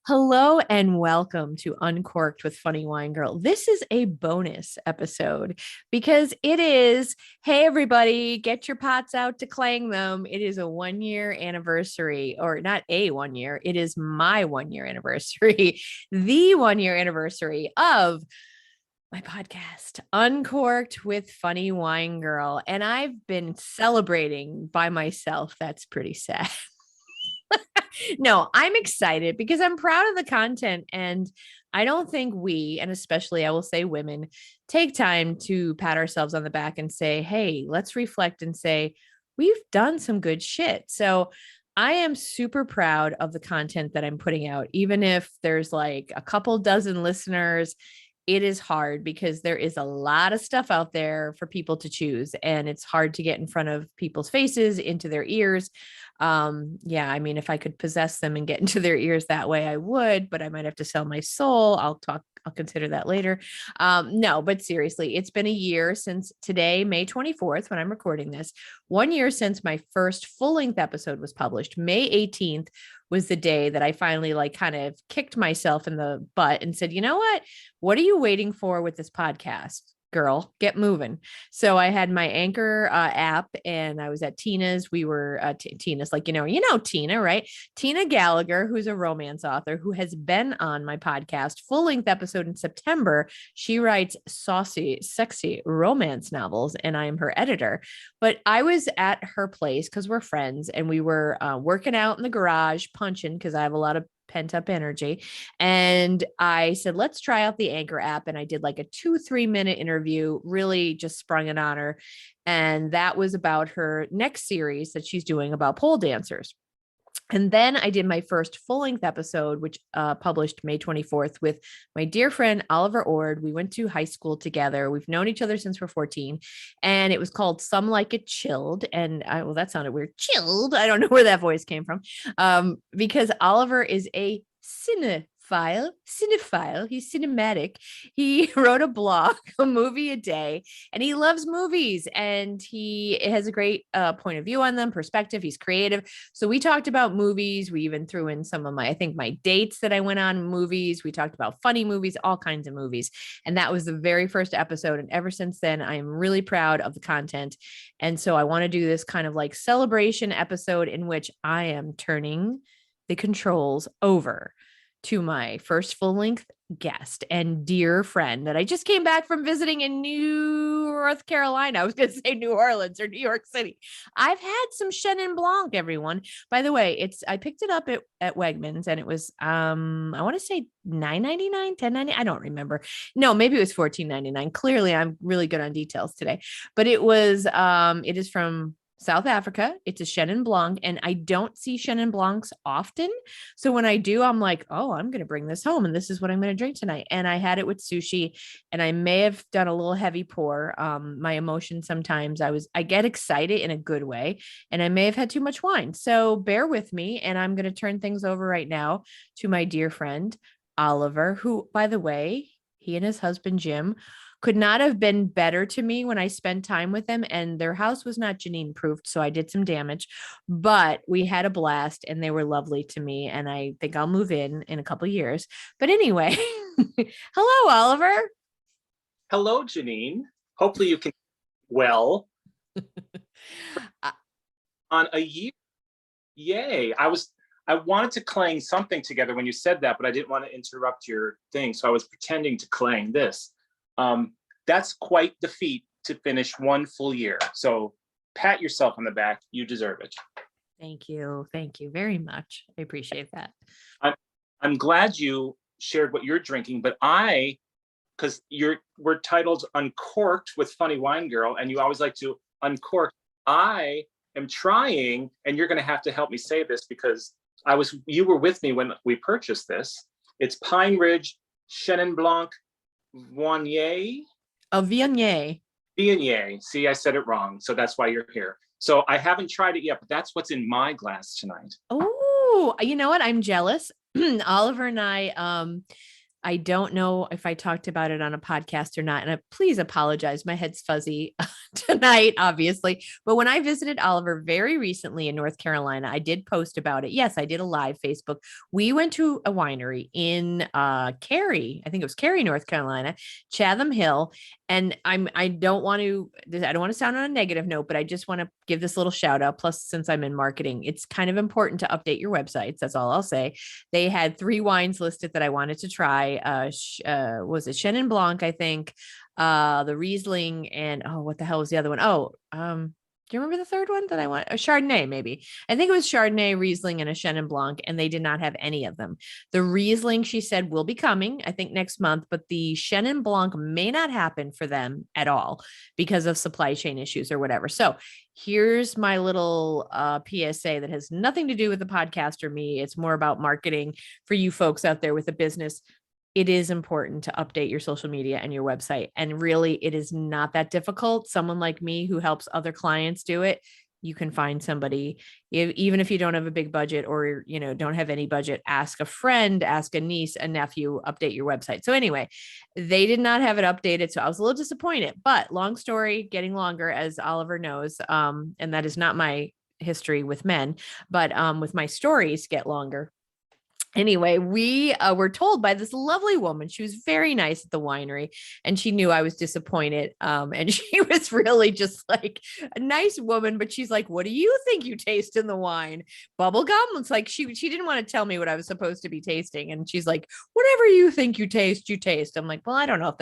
Hello and welcome to Uncorked with Funny Wine Girl. This is a bonus episode because it is, hey, everybody, get your pots out to clang them. It is a 1 year anniversary, or not a 1 year, it is my 1 year anniversary, the 1 year anniversary of my podcast, Uncorked with Funny Wine Girl. And I've been celebrating by myself. That's pretty sad. No, I'm excited because I'm proud of the content. And I don't think we, and especially I will say women, take time to pat ourselves on the back and say, hey, let's reflect and say, we've done some good shit. So I am super proud of the content that I'm putting out, even if there's like a couple dozen listeners. It is hard because there is a lot of stuff out there for people to choose, and it's hard to get in front of people's faces, into their ears. Yeah, I mean, if I could possess them and get into their ears that way, I would, but I might have to sell my soul. I'll consider that later. No, but seriously, it's been a year since today, May 24th, when I'm recording this, 1 year since my first full-length episode was published. May 18th was the day that I finally like kind of kicked myself in the butt and said, you know what are you waiting for with this podcast? Girl, get moving. So I had my Anchor app, and I was at Tina's. We were Tina's, like, Tina, right? Tina Gallagher, who's a romance author who has been on my podcast, full length episode in September. She writes saucy, sexy romance novels, and I am her editor. But I was at her place because we're friends, and we were working out in the garage, punching, because I have a lot of pent up energy. And I said, let's try out the Anchor app. And I did like a 2-3 minute interview, really just sprung it on her. And that was about her next series that she's doing about pole dancers. And then I did my first full length episode, which published May 24th with my dear friend, Oliver Ord. We went to high school together. We've known each other since we're 14. And it was called Some Like It Chilled. And well, that sounded weird. Chilled. I don't know where that voice came from. Because Oliver is a cinephile. He's cinematic. He wrote a blog, a movie a day, and he loves movies, and he has a great point of view on them, perspective. He's creative. So we talked about movies. We even threw in some of my dates that I went on, movies. We talked about funny movies, all kinds of movies. And that was the very first episode. And ever since then, I am really proud of the content. And so I want to do this kind of like celebration episode in which I am turning the controls over to my first full length guest and dear friend that I just came back from visiting in North Carolina. I was going to say New Orleans or New York City. I've had some Chenin Blanc, everyone. By the way, I picked it up at Wegmans, and it was I want to say $9.99, $10.99. I don't remember. No, maybe it was $14.99. Clearly, I'm really good on details today. But it is from South Africa. It's a Chenin Blanc, and I don't see Chenin Blancs often. So when I do, I'm like, oh, I'm going to bring this home, and this is what I'm going to drink tonight. And I had it with sushi, and I may have done a little heavy pour. My emotion sometimes, I get excited in a good way, and I may have had too much wine. So bear with me, and I'm going to turn things over right now to my dear friend, Oliver, who, by the way, he and his husband, Jim, could not have been better to me when I spent time with them. And their house was not Janine proofed, so I did some damage, but we had a blast, and they were lovely to me. And I think I'll move in a couple of years. But anyway, hello, Oliver. Hello, Janine. Hopefully you can well on a year. Yay. I wanted to clang something together when you said that, but I didn't want to interrupt your thing. So I was pretending to clang this. That's quite the feat to finish one full year. So pat yourself on the back. You deserve it. Thank you. Thank you very much. I appreciate that. I'm glad you shared what you're drinking, but because we're titled Uncorked with Funny Wine Girl, and you always like to uncork. I am trying, and you're going to have to help me say this because you were with me when we purchased this. It's Pine Ridge Chenin Blanc Viognier. Viognier. See, I said it wrong. So that's why you're here. So I haven't tried it yet, but that's what's in my glass tonight. Oh, you know what? I'm jealous. Oliver and I I don't know if I talked about it on a podcast or not. And please apologize. My head's fuzzy tonight, obviously. But when I visited Oliver very recently in North Carolina, I did post about it. Yes, I did a live Facebook. We went to a winery in Cary, I think it was Cary, North Carolina, Chatham Hill. And I don't want to sound on a negative note, but I just want to give this little shout out. Plus, since I'm in marketing, it's kind of important to update your websites. That's all I'll say. They had 3 wines listed that I wanted to try. Was it Chenin Blanc, I think, the Riesling, and what the hell was the other one? Do you remember the third one that I want? A Chardonnay, maybe. I think it was Chardonnay, Riesling, and a Chenin Blanc, and they did not have any of them. The Riesling, she said, will be coming, I think, next month, but the Chenin Blanc may not happen for them at all because of supply chain issues or whatever. So here's my little PSA that has nothing to do with the podcast or me. It's more about marketing for you folks out there with a business. It is important to update your social media and your website. And really, it is not that difficult. Someone like me who helps other clients do it, you can find somebody, even if you don't have a big budget or, don't have any budget, ask a friend, ask a niece, a nephew, update your website. So anyway, they did not have it updated. So I was a little disappointed, but long story getting longer, as Oliver knows. And that is not my history with men, but with my stories get longer. Anyway, we were told by this lovely woman. She was very nice at the winery, and she knew I was disappointed. And she was really just like a nice woman, but she's like, "What do you think you taste in the wine? Bubble gum?" It's like she didn't want to tell me what I was supposed to be tasting, and she's like, "Whatever you think you taste, you taste." I'm like, "Well, I don't know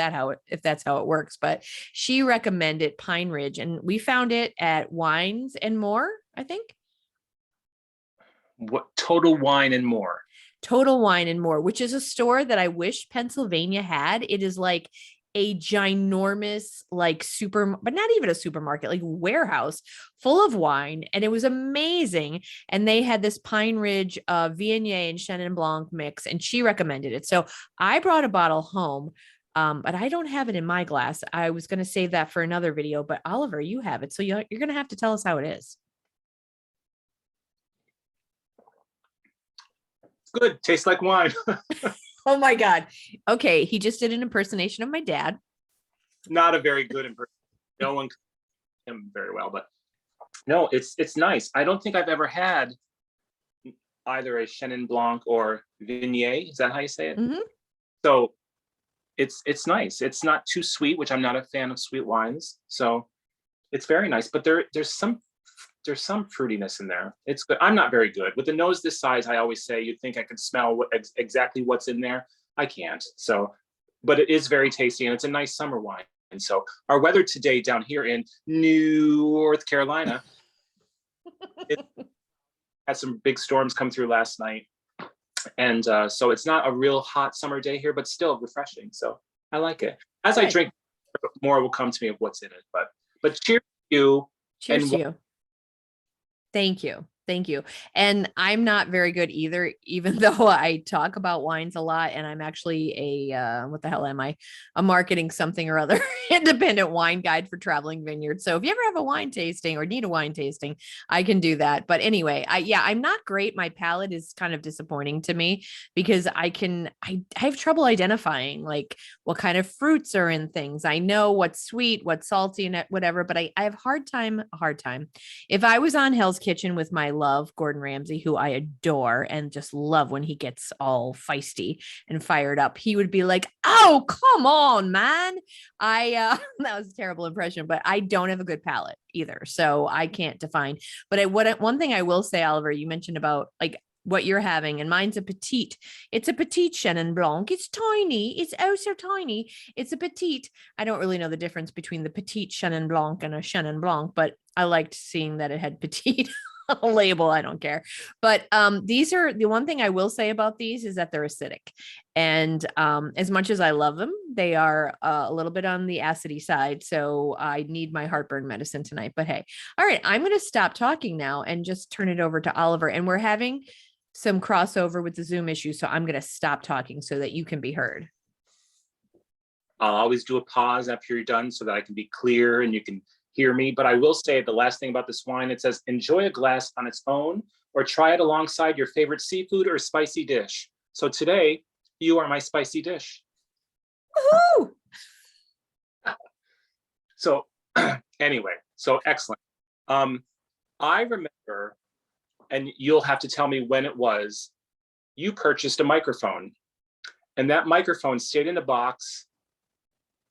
if that's how it works," but she recommended Pine Ridge, and we found it at Wines and More, I think. What Total Wine and More? Total Wine and More, which is a store that I wish Pennsylvania had. It is like a ginormous, but not even a supermarket, like warehouse full of wine. And it was amazing. And they had this Pine Ridge Viognier and Chenin Blanc mix, and she recommended it. So I brought a bottle home. But I don't have it in my glass. I was going to save that for another video, but Oliver, you have it. So you're going to have to tell us how it is. Good. Tastes like wine. Oh my God. Okay. He just did an impersonation of my dad. Not a very good impersonation. No one can him very well, but no, it's nice. I don't think I've ever had either a Chenin Blanc or Viognier. Is that how you say it? Mm-hmm. So it's nice. It's not too sweet, which I'm not a fan of sweet wines. So it's very nice, but there's some fruitiness in there. It's good. I'm not very good with the nose this size. I always say you'd think I could smell exactly what's in there. I can't. So, but it is very tasty, and it's a nice summer wine. And so our weather today down here in North Carolina, it had some big storms come through last night. And so it's not a real hot summer day here, but still refreshing. So I like it. As I drink, more will come to me of what's in it. But cheers to you. Cheers to you. Thank you. Thank you. And I'm not very good either, even though I talk about wines a lot, and I'm actually what the hell am I? A marketing something or other independent wine guide for traveling vineyards. So if you ever have a wine tasting or need a wine tasting, I can do that. But anyway, I'm not great. My palate is kind of disappointing to me because I have trouble identifying like what kind of fruits are in things. I know what's sweet, what's salty and whatever, but I have a hard time. If I was on Hell's Kitchen with my love, Gordon Ramsay, who I adore and just love when he gets all feisty and fired up, he would be like, "Oh, come on, man." That was a terrible impression, but I don't have a good palate either. So I can't define. But one thing I will say, Oliver, you mentioned about like what you're having, and mine's a petite. It's a petite Chenin Blanc. It's tiny. It's oh so tiny. It's a petite. I don't really know the difference between the petite Chenin Blanc and a Chenin Blanc, but I liked seeing that it had petite a label. I don't care. But these are the one thing I will say about these is that they're acidic. And as much as I love them, they are a little bit on the acidy side. So I need my heartburn medicine tonight. But hey, all right, I'm going to stop talking now and just turn it over to Oliver. And we're having some crossover with the Zoom issue. So I'm going to stop talking so that you can be heard. I'll always do a pause after you're done so that I can be clear and you can hear me. But I will say the last thing about this wine, it says, enjoy a glass on its own or try it alongside your favorite seafood or spicy dish. So today You are my spicy dish. Woohoo! So anyway, so excellent. I remember, and you'll have to tell me when it was, you purchased a microphone, and that microphone stayed in a box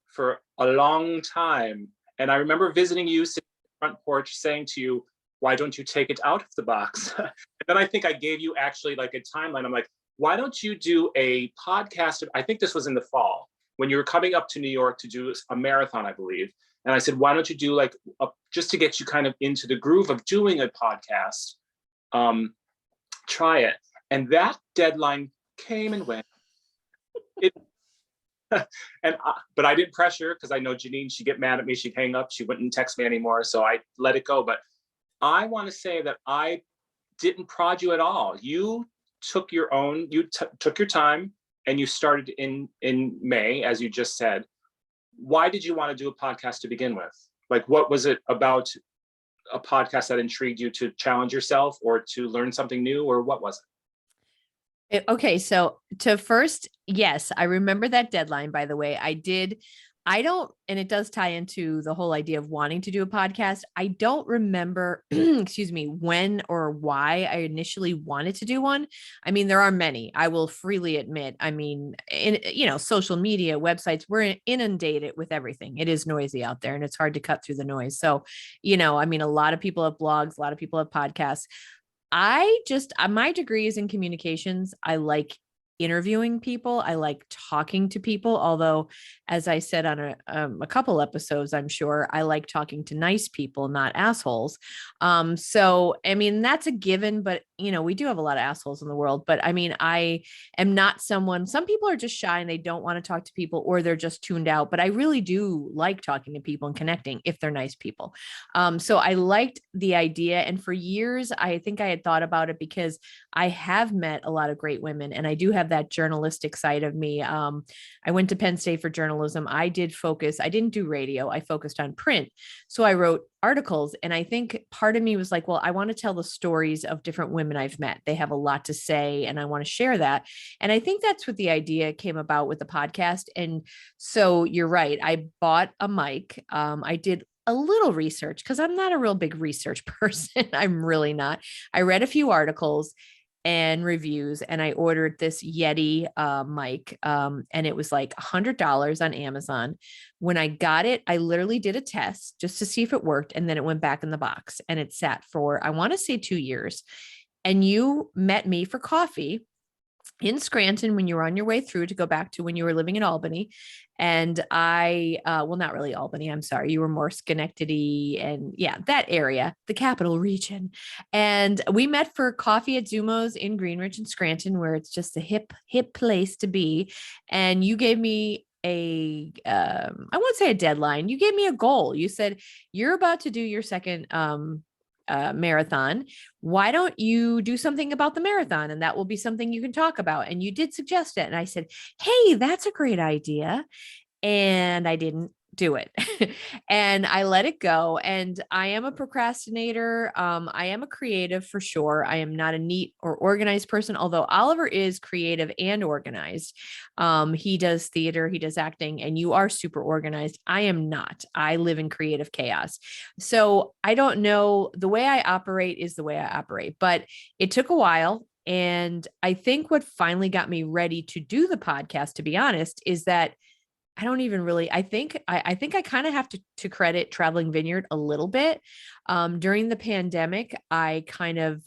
for a long time. And I remember visiting you sitting on the front porch saying to you, why don't you take it out of the box? And then I think I gave you actually like a timeline. I'm like, why don't you do a podcast? I think this was in the fall when you were coming up to New York to do a marathon, I believe. And I said, why don't you do like, just to get you kind of into the groove of doing a podcast, try it. And that deadline came and went. But I didn't pressure because I know Janine, she'd get mad at me. She'd hang up. She wouldn't text me anymore. So I let it go. But I want to say that I didn't prod you at all. You took your own, took your time, and you started in May, as you just said. Why did you want to do a podcast to begin with? Like, what was it about a podcast that intrigued you to challenge yourself or to learn something new, or what was it? Okay, so to first, yes, I remember that deadline, by the way. And it does tie into the whole idea of wanting to do a podcast. I don't remember, excuse me, when or why I initially wanted to do one. I mean, there are many, I will freely admit. I mean, social media, websites, we're inundated with everything. It is noisy out there and it's hard to cut through the noise. So, I mean, a lot of people have blogs, a lot of people have podcasts. My degree is in communications. I like interviewing people. I like talking to people. Although, as I said on a couple episodes, I'm sure I like talking to nice people, not assholes. So, I mean, that's a given, but we do have a lot of assholes in the world, but I mean, I am not some people are just shy and they don't want to talk to people, or they're just tuned out, but I really do like talking to people and connecting if they're nice people. So I liked the idea. And for years, I think I had thought about it because I have met a lot of great women and I do have that journalistic side of me. I went to Penn State for journalism. I didn't do radio. I focused on print. So I wrote articles. And I think part of me was like, well, I want to tell the stories of different women I've met. They have a lot to say and I want to share that. And I think that's what the idea came about with the podcast. And so you're right. I bought a mic. I did a little research because I'm not a real big research person. I'm really not. I read a few articles and reviews and I ordered this Yeti mic and it was like $100 on Amazon. When I got it, I literally did a test just to see if it worked, and then it went back in the box and it sat for, I want to say 2 years. And you met me for coffee in Scranton when you were on your way through to go back to when you were living in Albany. And well, not really Albany, I'm sorry. You were more Schenectady and that area, the capital region. And we met for coffee at Zumo's in Greenwich and Scranton, where it's just a hip place to be. And you gave me I won't say a deadline. You gave me a goal. You said, you're about to do your second, marathon. Why don't you do something about the marathon? And that will be something you can talk about. And you did suggest it. And I said, hey, that's a great idea. And I didn't do it. And I let it go. And I am a procrastinator. I am a creative for sure. I am not a neat or organized person, although Oliver is creative and organized. He does theater, he does acting, and you are super organized. I am not. I live in creative chaos. So I don't know. The way I operate is the way I operate, but it took a while. And I think what finally got me ready to do the podcast, to be honest, is that I don't even really, I think I kind of have to credit Traveling Vineyard a little bit. During the pandemic, I kind of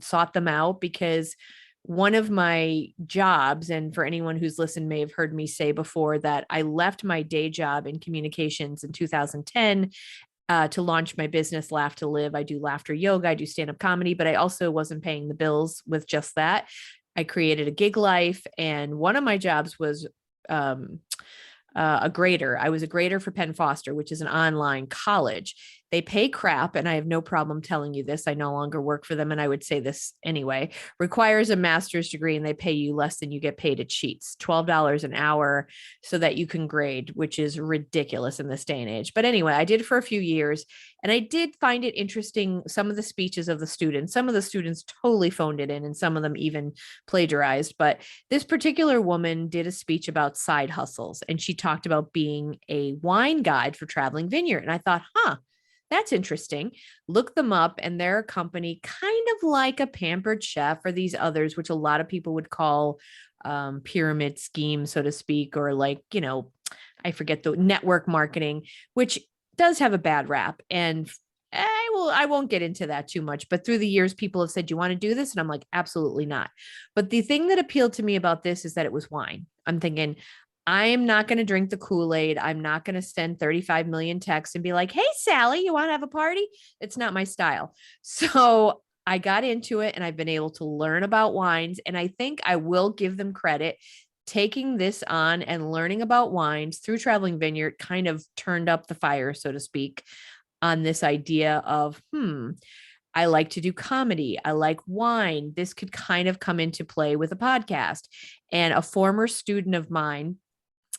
sought them out because one of my jobs, and for anyone who's listened may have heard me say before that I left my day job in communications in 2010 to launch my business, Laugh to Live. I do laughter yoga, I do stand-up comedy, but I also wasn't paying the bills with just that. I created a gig life, and one of my jobs was a grader. I was a grader for Penn Foster, which is an online college. They pay crap, and I have no problem telling you this. I no longer work for them, and I would say this anyway. Requires a master's degree, and they pay you less than you get paid at Sheets, $12 an hour, so that you can grade, which is ridiculous in this day and age. But anyway, I did it for a few years, and I did find it interesting. Some of the speeches of the students, some of the students totally phoned it in, and some of them even plagiarized. But this particular woman did a speech about side hustles, and she talked about being a wine guide for Traveling Vineyard. And I thought, that's interesting. Look them up, and they're a company kind of like a Pampered Chef or these others, which a lot of people would call pyramid scheme, so to speak, or like, I forget the network marketing, which does have a bad rap. And I won't get into that too much, but through the years, people have said, "Do you want to do this?" And I'm like, absolutely not. But the thing that appealed to me about this is that it was wine. I'm thinking, I am not going to drink the Kool-Aid. I'm not going to send 35 million texts and be like, "Hey, Sally, you want to have a party?" It's not my style. So I got into it, and I've been able to learn about wines. And I think I will give them credit. Taking this on and learning about wines through Traveling Vineyard kind of turned up the fire, so to speak, on this idea of, I like to do comedy. I like wine. This could kind of come into play with a podcast. And a former student of mine,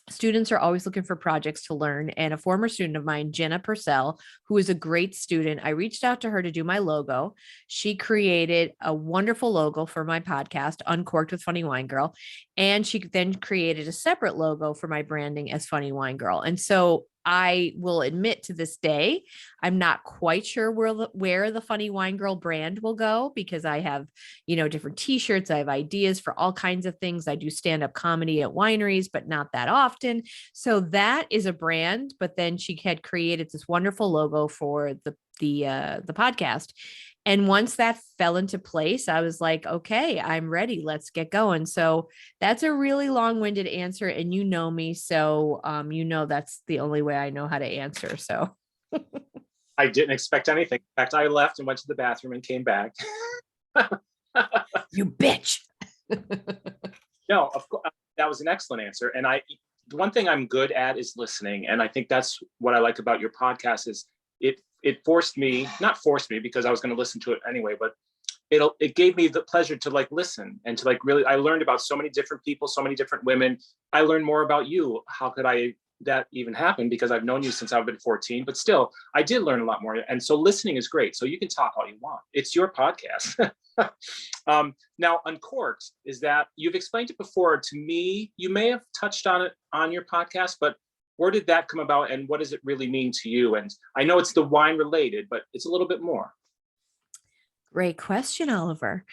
students are always looking for projects to learn. And a former student of mine, Jenna Purcell, who is a great student, I reached out to her to do my logo. She created a wonderful logo for my podcast, Uncorked with Funny Wine Girl. And she then created a separate logo for my branding as Funny Wine Girl. And so I will admit, to this day, I'm not quite sure where the Funny Wine Girl brand will go, because I have, different t-shirts. I have ideas for all kinds of things. I do stand-up comedy at wineries, but not that often. So that is a brand. But then she had created this wonderful logo for the podcast. And once that fell into place, I was like, okay, I'm ready. Let's get going. So that's a really long-winded answer. And you know me. So, that's the only way I know how to answer. So I didn't expect anything. In fact, I left and went to the bathroom and came back. You bitch. No, of course, that was an excellent answer. And the one thing I'm good at is listening. And I think that's what I like about your podcast is it forced me, not forced me because I was going to listen to it anyway, but it gave me the pleasure to like listen and to like really, I learned about so many different people, so many different women. I learned more about you. How could that even happen? Because I've known you since I've been 14, but still I did learn a lot more. And so listening is great. So you can talk all you want. It's your podcast. Now, Uncorked is that you've explained it before to me. You may have touched on it on your podcast, but where did that come about and what does it really mean to you? And I know it's the wine related, but it's a little bit more. Great question, Oliver.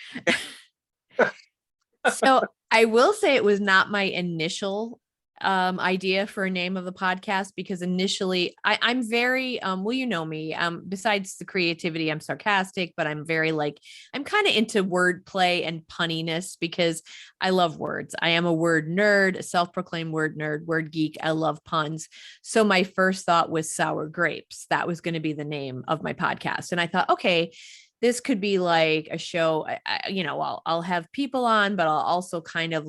So I will say it was not my initial idea for a name of the podcast, because initially I'm very, well, you know me, besides the creativity, I'm sarcastic, but I'm very I'm kind of into wordplay and punniness because I love words. I am a word nerd, a self-proclaimed word nerd, word geek. I love puns. So my first thought was sour grapes. That was going to be the name of my podcast. And I thought, okay, this could be like a show, I'll have people on, but I'll also kind of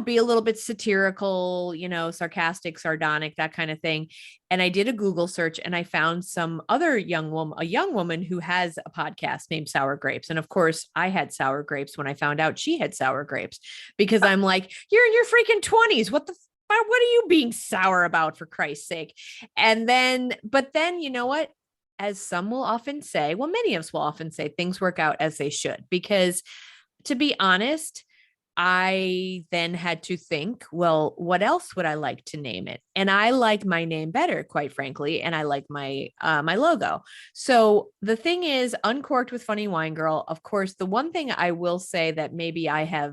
be a little bit satirical, sarcastic, sardonic, that kind of thing. And I did a Google search and I found some other a young woman who has a podcast named Sour Grapes. And of course I had sour grapes when I found out she had sour grapes, because I'm like, you're in your freaking 20s. What are you being sour about, for Christ's sake? But then, you know what? As some will often say, well, many of us will often say, things work out as they should, because to be honest, I then had to think, well, what else would I like to name it? And I like my name better, quite frankly. And I like my logo. So the thing is, Uncorked with Funny Wine Girl. Of course, the one thing I will say that maybe I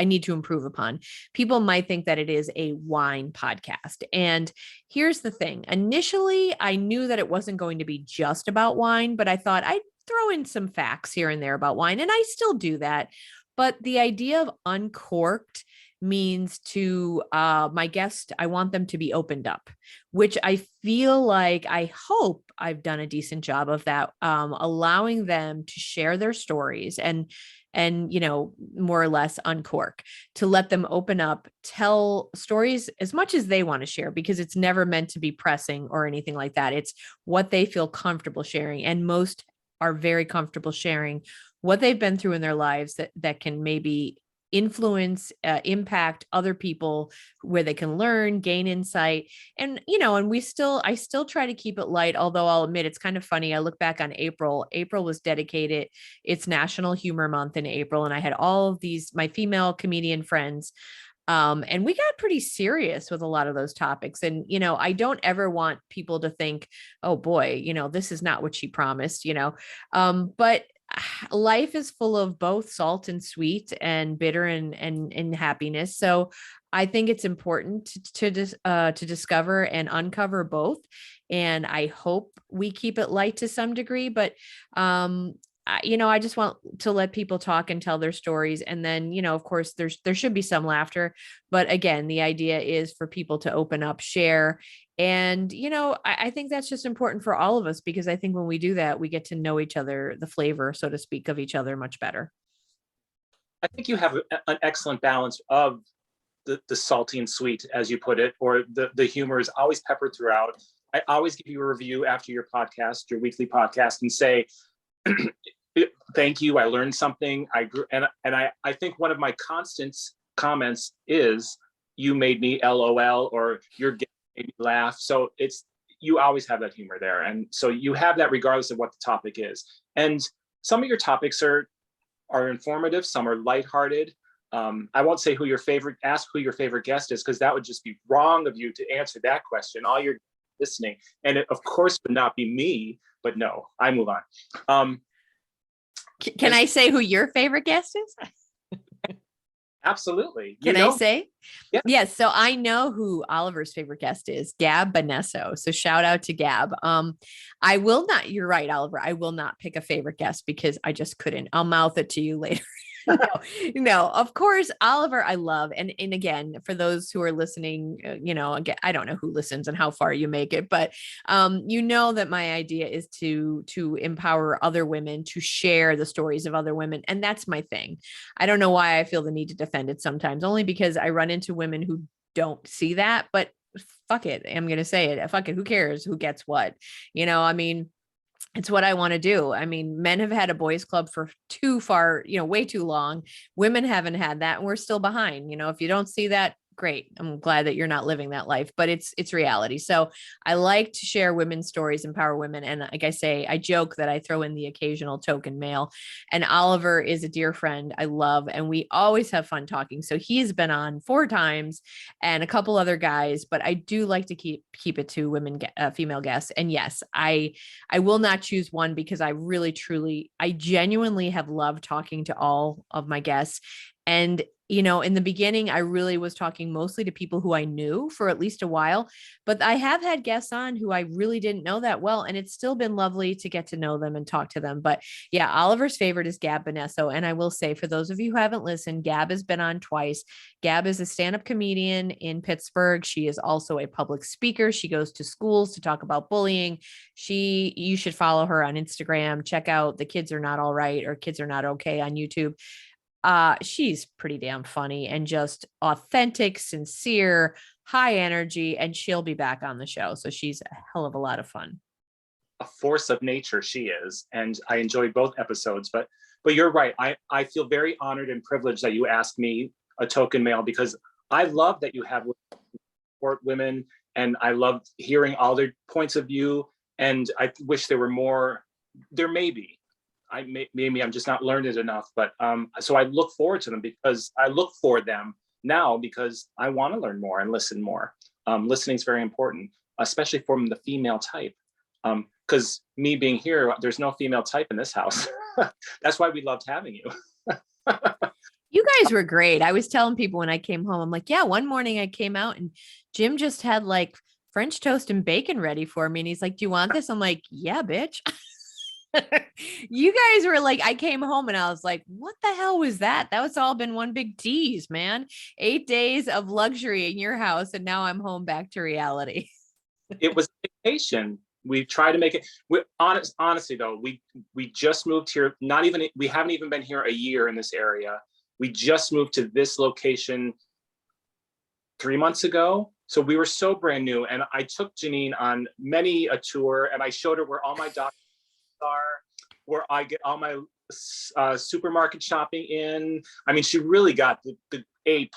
need to improve upon, people might think that it is a wine podcast. And here's the thing. Initially, I knew that it wasn't going to be just about wine, but I thought I'd throw in some facts here and there about wine. And I still do that. But the idea of uncorked means to my guest, I want them to be opened up, which I feel like, I hope I've done a decent job of that, allowing them to share their stories. And and, more or less uncork, to let them open up, tell stories as much as they want to share, because it's never meant to be pressing or anything like that. It's what they feel comfortable sharing. And most are very comfortable sharing what they've been through in their lives that can maybe influence, impact other people, where they can learn, gain insight. And I still try to keep it light, although I'll admit it's kind of funny. I look back on April was dedicated, it's National Humor Month in April, and I had all of these my female comedian friends, and we got pretty serious with a lot of those topics. And, I don't ever want people to think, oh boy, this is not what she promised, but life is full of both salt and sweet, and bitter and happiness. So I think it's important to discover and uncover both. And I hope we keep it light to some degree, but I just want to let people talk and tell their stories. And then, of course, there should be some laughter. But again, the idea is for people to open up, share. And, I think that's just important for all of us, because I think when we do that, we get to know each other, the flavor, so to speak, of each other much better. I think you have an excellent balance of the salty and sweet, as you put it, or the humor is always peppered throughout. I always give you a review after your podcast, your weekly podcast, and say, thank you, I learned something. I grew, and I think one of my constant comments is, you made me LOL, or your guest made me laugh. So you always have that humor there, and so you have that regardless of what the topic is. And some of your topics are informative, some are lighthearted. I won't say ask who your favorite guest is, because that would just be wrong of you to answer that question. All you're listening, and it of course would not be me, but no, I move on. Can I say who your favorite guest is? Absolutely. Can I say? Yeah. Yes. So I know who Oliver's favorite guest is, Gab Bonesso. So shout out to Gab. I will not, you're right, Oliver. I will not pick a favorite guest, because I just couldn't. I'll mouth it to you later. No, of course, Oliver, I love. And again, for those who are listening, again, I don't know who listens and how far you make it, but that my idea is to empower other women to share the stories of other women. And that's my thing. I don't know why I feel the need to defend it sometimes, only because I run into women who don't see that, but fuck it. I'm going to say it. Fuck it. Who cares who gets what? It's what I want to do. I mean, men have had a boys club for way too long. Women haven't had that, and we're still behind. If you don't see that, great. I'm glad that you're not living that life, but it's reality. So I like to share women's stories, empower women. And like I say, I joke that I throw in the occasional token male, and Oliver is a dear friend I love, and we always have fun talking. So he's been on 4 times, and a couple other guys, but I do like to keep it to female guests. And yes, I will not choose one, because I really, truly, I genuinely have loved talking to all of my guests. And in the beginning, I really was talking mostly to people who I knew for at least a while, but I have had guests on who I really didn't know that well. And it's still been lovely to get to know them and talk to them. But yeah, Oliver's favorite is Gab Bonesso. And I will say, for those of you who haven't listened, Gab has been on twice. Gab is a stand-up comedian in Pittsburgh. She is also a public speaker. She goes to schools to talk about bullying. You should follow her on Instagram. Check out The Kids Are Not All Right, or Kids Are Not Okay on YouTube. She's pretty damn funny and just authentic, sincere, high energy, and she'll be back on the show. So she's a hell of a lot of fun. A force of nature she is, and I enjoyed both episodes. But you're right. I feel very honored and privileged that you asked me, a token male, because I love that you have support women, and I love hearing all their points of view. And I wish there were more. There may be. Maybe I'm just not learned it enough, but so I look forward to them, because I look for them now, because I want to learn more and listen more. Listening is very important, especially from the female type. Because me being here, there's no female type in this house. That's why we loved having you. You guys were great. I was telling people when I came home, I'm like, yeah, one morning I came out and Jim just had like French toast and bacon ready for me. And he's like, do you want this? I'm like, yeah, bitch. You guys were like, I came home and I was like, what the hell was that? That was all been one big tease, man. 8 days of luxury in your house, and now I'm home back to reality. It was vacation. We try to make it. Honestly, though, we just moved here. We haven't even been here a year in this area. We just moved to this location 3 months ago. So we were so brand new. And I took Janine on many a tour, and I showed her where all my doctors are, where I get all my supermarket shopping in. I mean, she really got the A+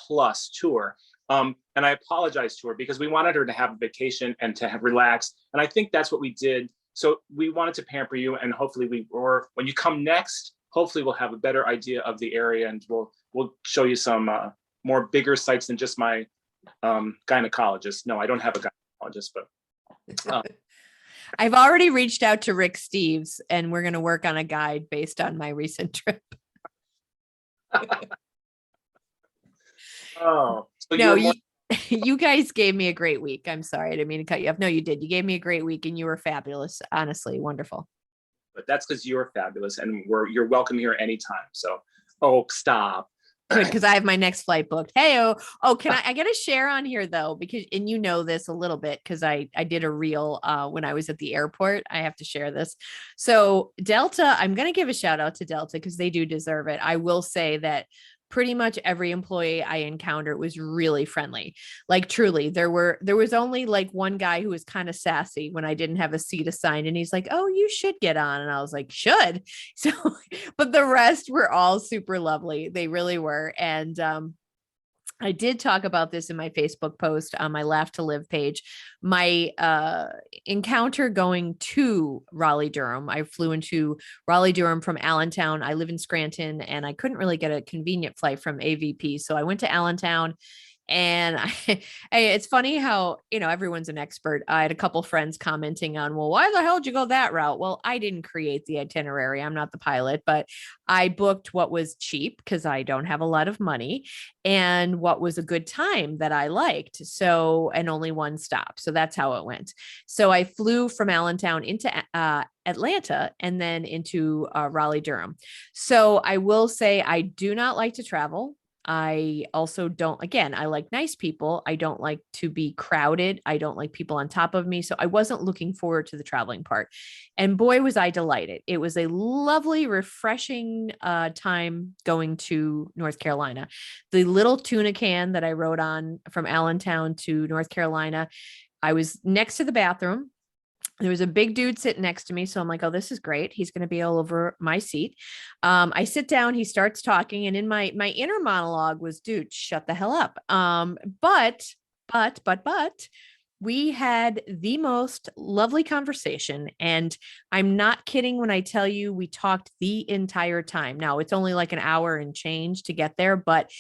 tour. And I apologized to her because we wanted her to have a vacation and to have relaxed. And I think that's what we did. So we wanted to pamper you, and hopefully when you come next, hopefully we'll have a better idea of the area, and we'll show you some more bigger sites than just my gynecologist. No, I don't have a gynecologist, but I've already reached out to Rick Steves, and we're going to work on a guide based on my recent trip. Oh, so no, you guys gave me a great week. I'm sorry, I didn't mean to cut you off. No, you did. You gave me a great week, and you were fabulous. Honestly, wonderful. But that's because you're fabulous, and you're welcome here anytime. So, stop. Good, because I have my next flight booked. Hey, can I get a share on here though? Because, and you know this a little bit, because I did a reel when I was at the airport. I have to share this. So Delta, I'm going to give a shout out to Delta because they do deserve it. I will say that pretty much every employee I encountered was really friendly. Like truly, there was only like one guy who was kind of sassy when I didn't have a seat assigned, and he's like, "Oh, you should get on." And I was like, "Should?" So, but the rest were all super lovely. They really were. And I did talk about this in my Facebook post on my Laugh to Live page. My encounter going to Raleigh, Durham. I flew into Raleigh, Durham from Allentown. I live in Scranton, and I couldn't really get a convenient flight from AVP. So I went to Allentown. And it's funny how, everyone's an expert. I had a couple friends commenting on, well, why the hell did you go that route? Well, I didn't create the itinerary. I'm not the pilot, but I booked what was cheap because I don't have a lot of money, and what was a good time that I liked. So, and only one stop. So that's how it went. So I flew from Allentown into Atlanta and then into Raleigh, Durham. So I will say I do not like to travel. I also don't, again, I like nice people. I don't like to be crowded. I don't like people on top of me. So I wasn't looking forward to the traveling part. And boy, was I delighted. It was a lovely, refreshing time going to North Carolina. The little tuna can that I rode on from Allentown to North Carolina, I was next to the bathroom. There was a big dude sitting next to me. So I'm like, oh, this is great. He's going to be all over my seat. I sit down, he starts talking. And in my inner monologue was, dude, shut the hell up. But we had the most lovely conversation. And I'm not kidding when I tell you we talked the entire time. Now it's only like an hour and change to get there, but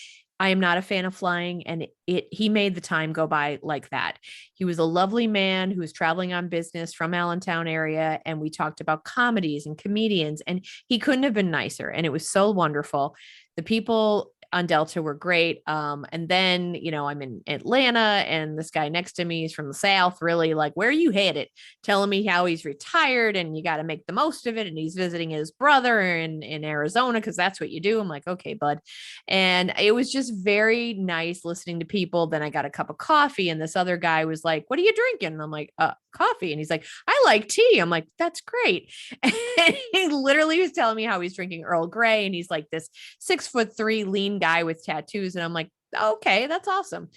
I am not a fan of flying, and he made the time go by like that. He was a lovely man who was traveling on business from Allentown area, and we talked about comedies and comedians, and he couldn't have been nicer, and it was so wonderful. The people on Delta were great. And then, I'm in Atlanta, and this guy next to me is from the South, really like, where are you headed? Telling me how he's retired and you got to make the most of it. And he's visiting his brother in Arizona, because that's what you do. I'm like, okay, bud. And it was just very nice listening to people. Then I got a cup of coffee, and this other guy was like, what are you drinking? And I'm like, coffee. And he's like, I like tea. I'm like, that's great. And he literally was telling me how he's drinking Earl Grey, and he's like this 6'3" lean guy with tattoos. And I'm like, okay, that's awesome.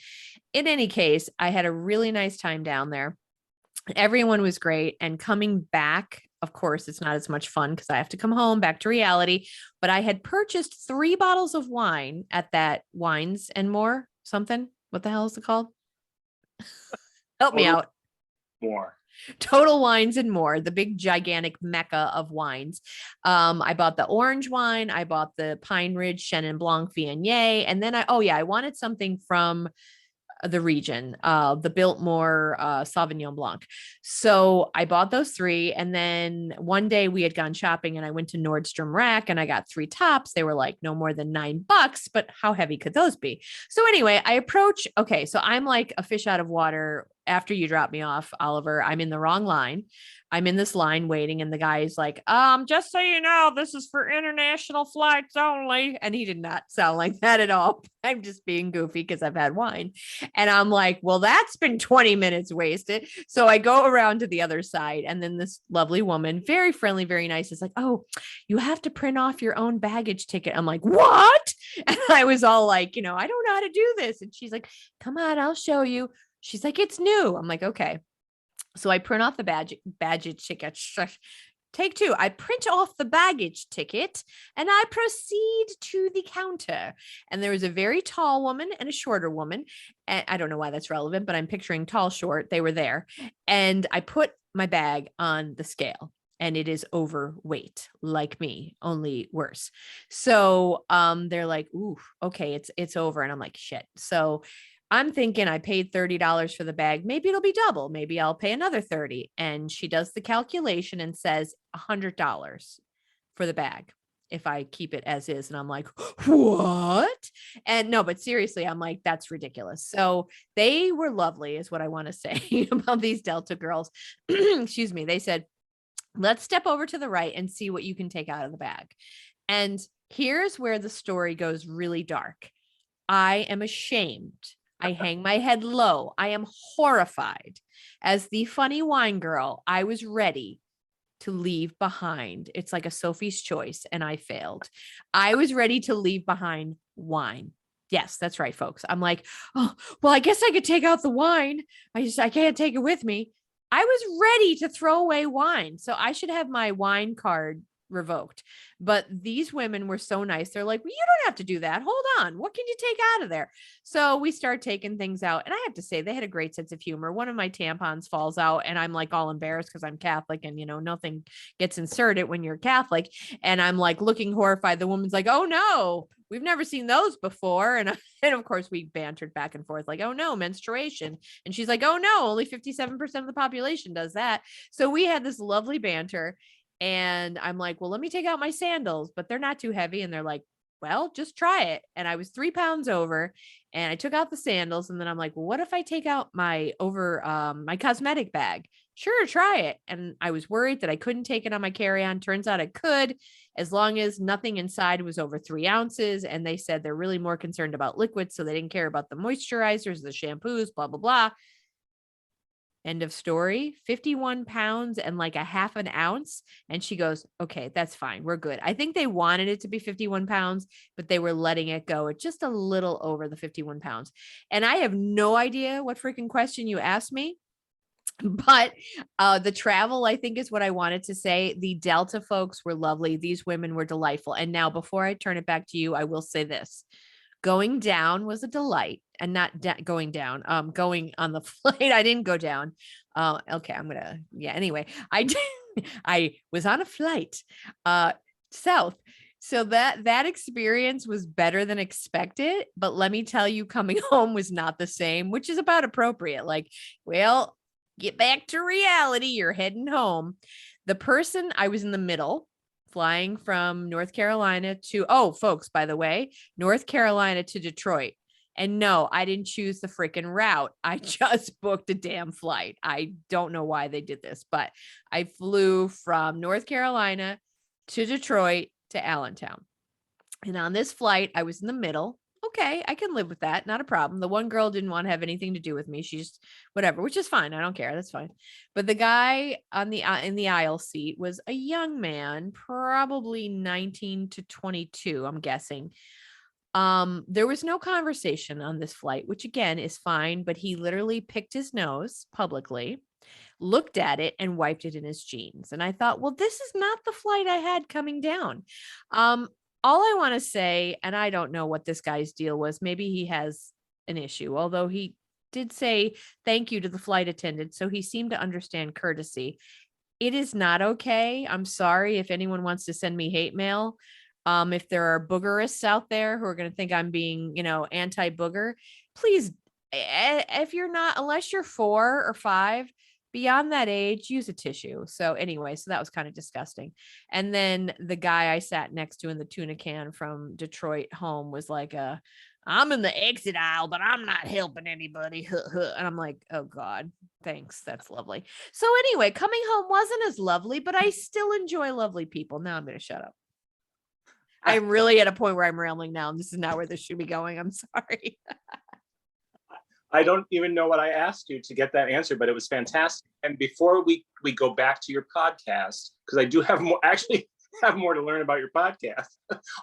In any case, I had a really nice time down there. Everyone was great. And coming back, of course, it's not as much fun because I have to come home back to reality. But I had purchased 3 bottles of wine at that Wines and More something. What the hell is it called? Help me out. More. Total Wines and More, the big gigantic mecca of wines. I bought the orange wine. I bought the Pine Ridge Chenin Blanc Viognier. And then I wanted something from the region, the Biltmore Sauvignon Blanc. So I bought those 3. And then one day we had gone shopping, and I went to Nordstrom Rack, and I got 3 tops. They were like no more than $9, but how heavy could those be? So anyway, so I'm like a fish out of water after you drop me off, Oliver, I'm in the wrong line. I'm in this line waiting, and the guy is like, just so you know, this is for international flights only. And he did not sound like that at all. I'm just being goofy because I've had wine. And I'm like, well, that's been 20 minutes wasted. So I go around to the other side, and then this lovely woman, very friendly, very nice, is like, oh, you have to print off your own baggage ticket. I'm like, what? And I was all like, I don't know how to do this. And she's like, come on, I'll show you. She's like, it's new. I'm like, okay. So I print off the baggage ticket. Take two. I print off the baggage ticket and I proceed to the counter. And there was a very tall woman and a shorter woman. And I don't know why that's relevant, but I'm picturing tall, short. They were there. And I put my bag on the scale, and it is overweight, like me, only worse. So they're like, ooh, okay, it's over. And I'm like, shit. So I'm thinking I paid $30 for the bag. Maybe it'll be double. Maybe I'll pay another 30. And she does the calculation and says $100 for the bag if I keep it as is. And I'm like, what? And no, but seriously, I'm like, that's ridiculous. So they were lovely, is what I want to say about these Delta girls. Excuse me. They said, let's step over to the right and see what you can take out of the bag. And here's where the story goes really dark. I am ashamed. I hang my head low. I am horrified. As the funny wine girl, I was ready to leave behind. It's like a Sophie's Choice, and I failed. I was ready to leave behind wine. Yes, that's right, folks. I'm like, oh, well, I guess I could take out the wine. I can't take it with me. I was ready to throw away wine. So I should have my wine card revoked. But these women were so nice. They're like, well, you don't have to do that. Hold on. What can you take out of there? So we start taking things out. And I have to say, they had a great sense of humor. One of my tampons falls out, and I'm like all embarrassed because I'm Catholic, and nothing gets inserted when you're Catholic. And I'm like looking horrified. The woman's like, oh no, we've never seen those before. And of course we bantered back and forth like, oh no, menstruation. And she's like, oh no, only 57% of the population does that. So we had this lovely banter. And I'm like, well, let me take out my sandals, but they're not too heavy. And they're like, well, just try it. And I was 3 pounds over, and I took out the sandals. And then I'm like, well, what if I take out my my cosmetic bag? Sure, try it. And I was worried that I couldn't take it on my carry-on. Turns out I could, as long as nothing inside was over 3 ounces. And they said they're really more concerned about liquids, so they didn't care about the moisturizers, the shampoos, blah, blah, blah. End of story. 51 pounds and like a half an ounce. And she goes, okay, that's fine. We're good. I think they wanted it to be 51 pounds, but they were letting it go at just a little over the 51 pounds. And I have no idea what freaking question you asked me. But the travel, I think, is what I wanted to say. The Delta folks were lovely. These women were delightful. And now, before I turn it back to you, I will say this. Going down was a delight, and not going down, going on the flight. I didn't go down. Okay. Anyway, I was on a flight, south. So that experience was better than expected, but let me tell you, coming home was not the same, which is about appropriate. Like, well, get back to reality. You're heading home. The person, I was in the middle, flying from North Carolina to, folks, by the way, North Carolina to Detroit. And no, I didn't choose the freaking route. I just booked a damn flight. I don't know why they did this, but I flew from North Carolina to Detroit to Allentown. And on this flight, I was in the middle. Okay, I can live with that. Not a problem. The one girl didn't want to have anything to do with me. She just whatever, which is fine. I don't care. That's fine. But the guy on the in the aisle seat was a young man, probably 19 to 22, I'm guessing. There was no conversation on this flight, which again is fine, but he literally picked his nose publicly, looked at it, and wiped it in his jeans. And I thought, well, this is not the flight I had coming down. All I want to say, and I don't know what this guy's deal was, maybe he has an issue, although he did say thank you to the flight attendant, so he seemed to understand courtesy. It is not okay. I'm sorry if anyone wants to send me hate mail. If there are boogerists out there who are going to think I'm being, anti-booger, please, if you're not, unless you're 4 or 5, beyond that age, use a tissue. So anyway, so that was kind of disgusting. And then the guy I sat next to in the tuna can from Detroit home was like a I'm in the exit aisle, but I'm not helping anybody. And I'm like, oh God, thanks. That's lovely. So anyway, coming home wasn't as lovely, but I still enjoy lovely people. Now I'm going to shut up. I'm really at a point where I'm rambling now, and this is not where this should be going. I'm sorry. I don't even know what I asked you to get that answer, but it was fantastic. And before we go back to your podcast, because I do have more, actually have more to learn about your podcast,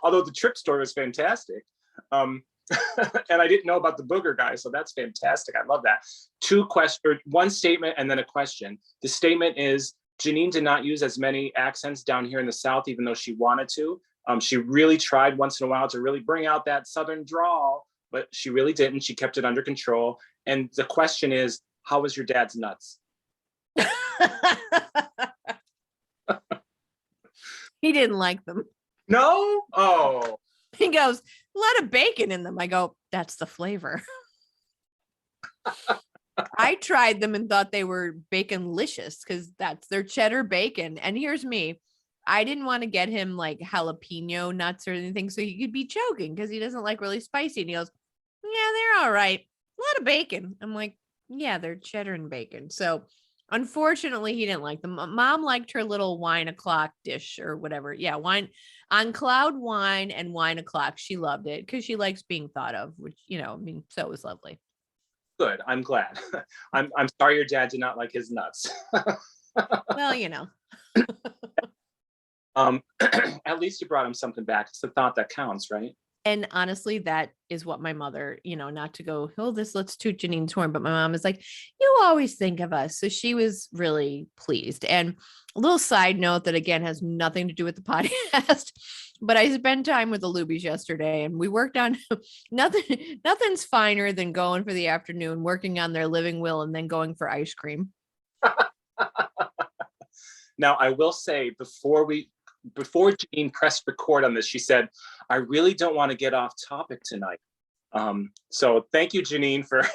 although the trip story was fantastic. And I didn't know about the booger guy, so that's fantastic. I love that. One statement and then a question. The statement is, Janine did not use as many accents down here in the South, even though she wanted to. She really tried once in a while to really bring out that Southern drawl, but she really didn't. She kept it under control. And the question is, how was your dad's nuts? He didn't like them. No? Oh. He goes, a lot of bacon in them. I go, that's the flavor. I tried them and thought they were baconlicious because that's their cheddar bacon. And here's me. I didn't want to get him like jalapeno nuts or anything, so he could be choking because he doesn't like really spicy. And he goes, yeah, they're all right. A lot of bacon. I'm like, yeah, they're cheddar and bacon. So unfortunately, he didn't like them. Mom liked her little wine o'clock dish or whatever. Yeah, wine on cloud wine and wine o'clock. She loved it because she likes being thought of, which, I mean, so it was lovely. Good. I'm glad. I'm sorry your dad did not like his nuts. Well, At least you brought him something back. It's the thought that counts, right? And honestly, that is what my mother, not to go, let's toot Janine's horn, but my mom is like, you always think of us. So she was really pleased. And a little side note that again has nothing to do with the podcast, but I spent time with the Lubies yesterday and we worked on nothing's finer than going for the afternoon, working on their living will, and then going for ice cream. Now, I will say before Janine pressed record on this, she said, I really don't want to get off topic tonight. So thank you, Janine, for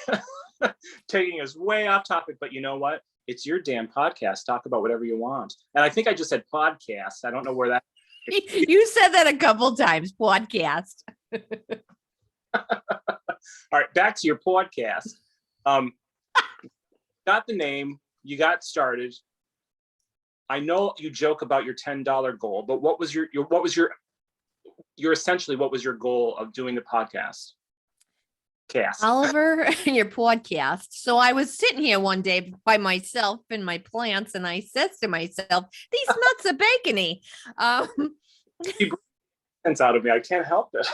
taking us way off topic. But you know what? It's your damn podcast. Talk about whatever you want. And I think I just said podcast. I don't know where that. You said that a couple times, podcast. All right, back to your podcast. Got the name. You got started. I know you joke about your $10 goal, but what was your essentially what was your goal of doing the podcast? Oliver, your podcast. So I was sitting here one day by myself in my plants, and I says to myself, "These nuts are bacony." You bring sense out of me. I can't help it.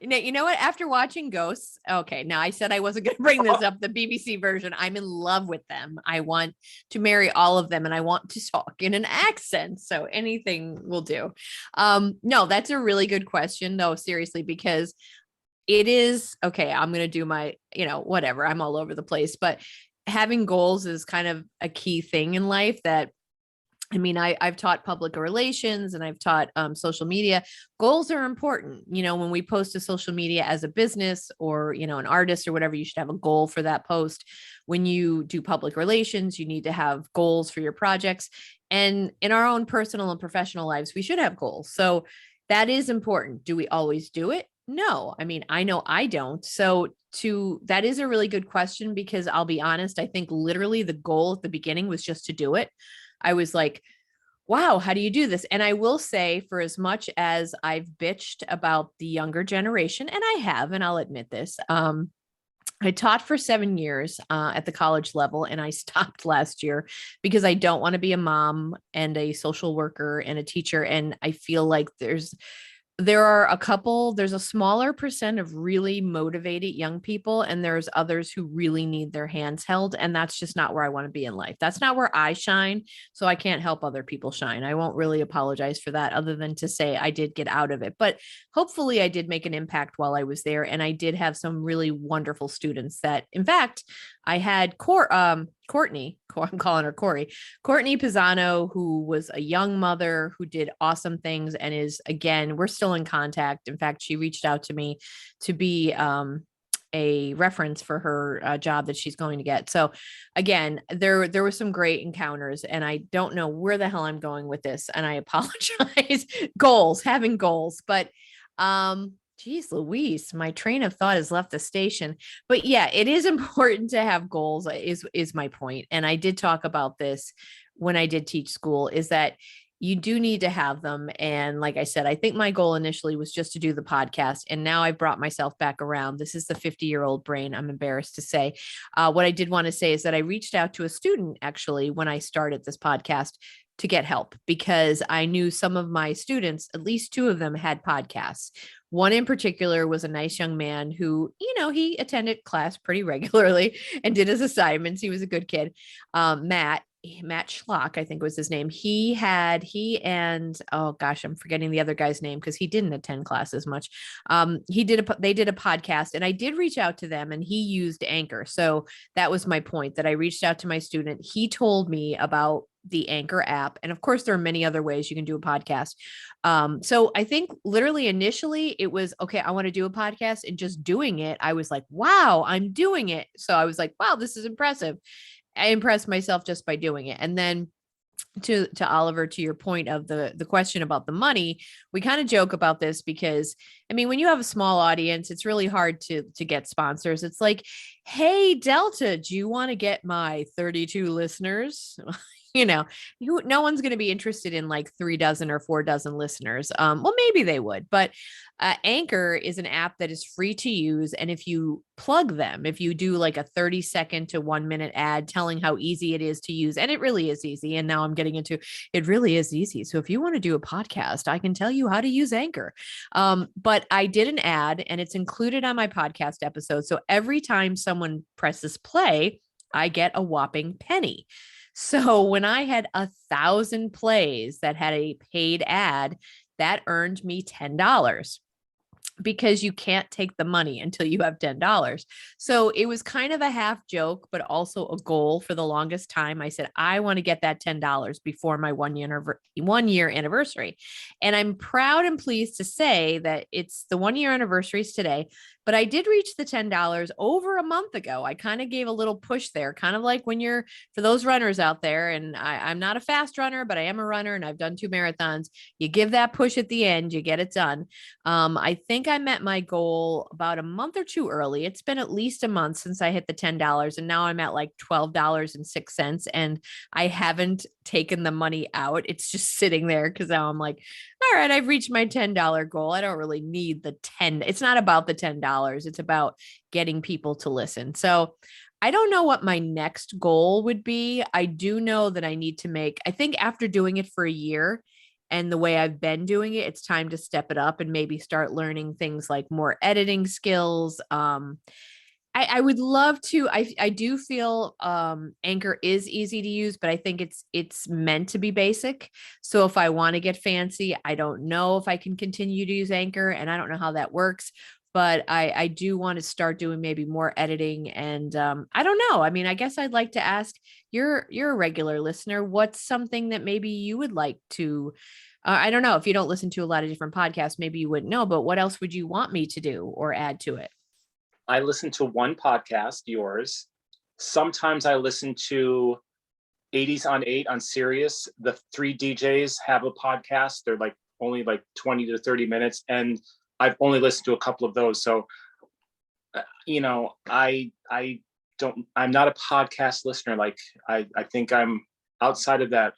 You know what? After watching Ghosts, okay, now I said I wasn't going to bring this up, the BBC version. I'm in love with them. I want to marry all of them and I want to talk in an accent. So anything will do. No, that's a really good question though, seriously, because it is, okay, I'm going to do my, whatever. I'm all over the place, but having goals is kind of a key thing in life that I've taught public relations and I've taught social media. Goals are important. When we post to social media as a business or, an artist or whatever, you should have a goal for that post. When you do public relations, you need to have goals for your projects. And in our own personal and professional lives, we should have goals. So that is important. Do we always do it? No. I know I don't. So that is a really good question because I'll be honest, I think literally the goal at the beginning was just to do it. I was like, wow, how do you do this? And I will say, for as much as I've bitched about the younger generation, and I have, and I'll admit this, I taught for 7 years at the college level, and I stopped last year because I don't want to be a mom and a social worker and a teacher. And I feel like there's a smaller percent of really motivated young people, and there's others who really need their hands held. And that's just not where I want to be in life. That's not where I shine. So I can't help other people shine. I won't really apologize for that other than to say I did get out of it, but hopefully I did make an impact while I was there. And I did have some really wonderful students that, in fact, I had Courtney, I'm calling her Corey, Courtney Pisano, who was a young mother who did awesome things and is, again, we're still in contact. In fact, she reached out to me to be a reference for her job that she's going to get. So again, there were some great encounters, and I don't know where the hell I'm going with this, and I apologize. Having goals, but Geez, Louise, my train of thought has left the station. But yeah, it is important to have goals, is my point. And I did talk about this when I did teach school, is that you do need to have them. And like I said, I think my goal initially was just to do the podcast. And now I've brought myself back around. This is the 50-year-old brain, I'm embarrassed to say. What I did want to say is that I reached out to a student actually when I started this podcast to get help, because I knew some of my students, at least two of them, had podcasts. One in particular was a nice young man who, he attended class pretty regularly and did his assignments. He was a good kid. Matt Schlock, I think was his name. He and oh gosh, I'm forgetting the other guy's name because he didn't attend class as much. They did a podcast, and I did reach out to them, and he used Anchor. So that was my point, that I reached out to my student. He told me about the Anchor app. And of course, there are many other ways you can do a podcast. So I think literally initially it was, okay, I want to do a podcast, and just doing it, I was like, wow, I'm doing it. So I was like, wow, this is impressive. I impressed myself just by doing it. And then to Oliver, to your point of the question about the money, we kind of joke about this because I mean, when you have a small audience, it's really hard to get sponsors. It's like, hey, Delta, do you want to get my 32 listeners? No one's going to be interested in like 3 dozen or 4 dozen listeners. Well, maybe they would, but Anchor is an app that is free to use. And if you plug them, if you do like a 30-second to 1-minute ad telling how easy it is to use, and it really is easy. And now I'm getting into it really is easy. So if you want to do a podcast, I can tell you how to use Anchor. But I did an ad, and it's included on my podcast episode. So every time someone presses play, I get a whopping penny. So when I had 1,000 plays that had a paid ad, that earned me $10, because you can't take the money until you have $10. So it was kind of a half joke, but also a goal for the longest time. I said, I want to get that $10 before my 1 year anniversary. And I'm proud and pleased to say that it's the 1 year anniversary is today, but I did reach the $10 over a month ago. I kind of gave a little push there, kind of like when you're, for those runners out there, and I'm not a fast runner, but I am a runner and I've done 2 marathons. You give that push at the end, you get it done. I think I met my goal about a month or two early. It's been at least a month since I hit the $10, and now I'm at like $12.06, and I haven't taken the money out. It's just sitting there because now I'm like, all right, I've reached my $10 goal. I don't really need the 10. It's not about the $10. It's about getting people to listen. So I don't know what my next goal would be. I do know that I need to I think after doing it for a year, and the way I've been doing it, it's time to step it up and maybe start learning things like more editing skills. I would love to. I do feel Anchor is easy to use, but I think it's meant to be basic. So if I want to get fancy, I don't know if I can continue to use Anchor, and I don't know how that works. But I do want to start doing maybe more editing, and I don't know. I mean, I guess I'd like to ask, you're a regular listener. What's something that maybe you would like to? I don't know, if you don't listen to a lot of different podcasts, maybe you wouldn't know. But what else would you want me to do or add to it? I listen to one podcast, yours. Sometimes I listen to 80s on 8 on Sirius. The 3 DJs have a podcast. They're like only like 20 to 30 minutes. And I've only listened to a couple of those. So, I'm not a podcast listener. Like I think I'm outside of that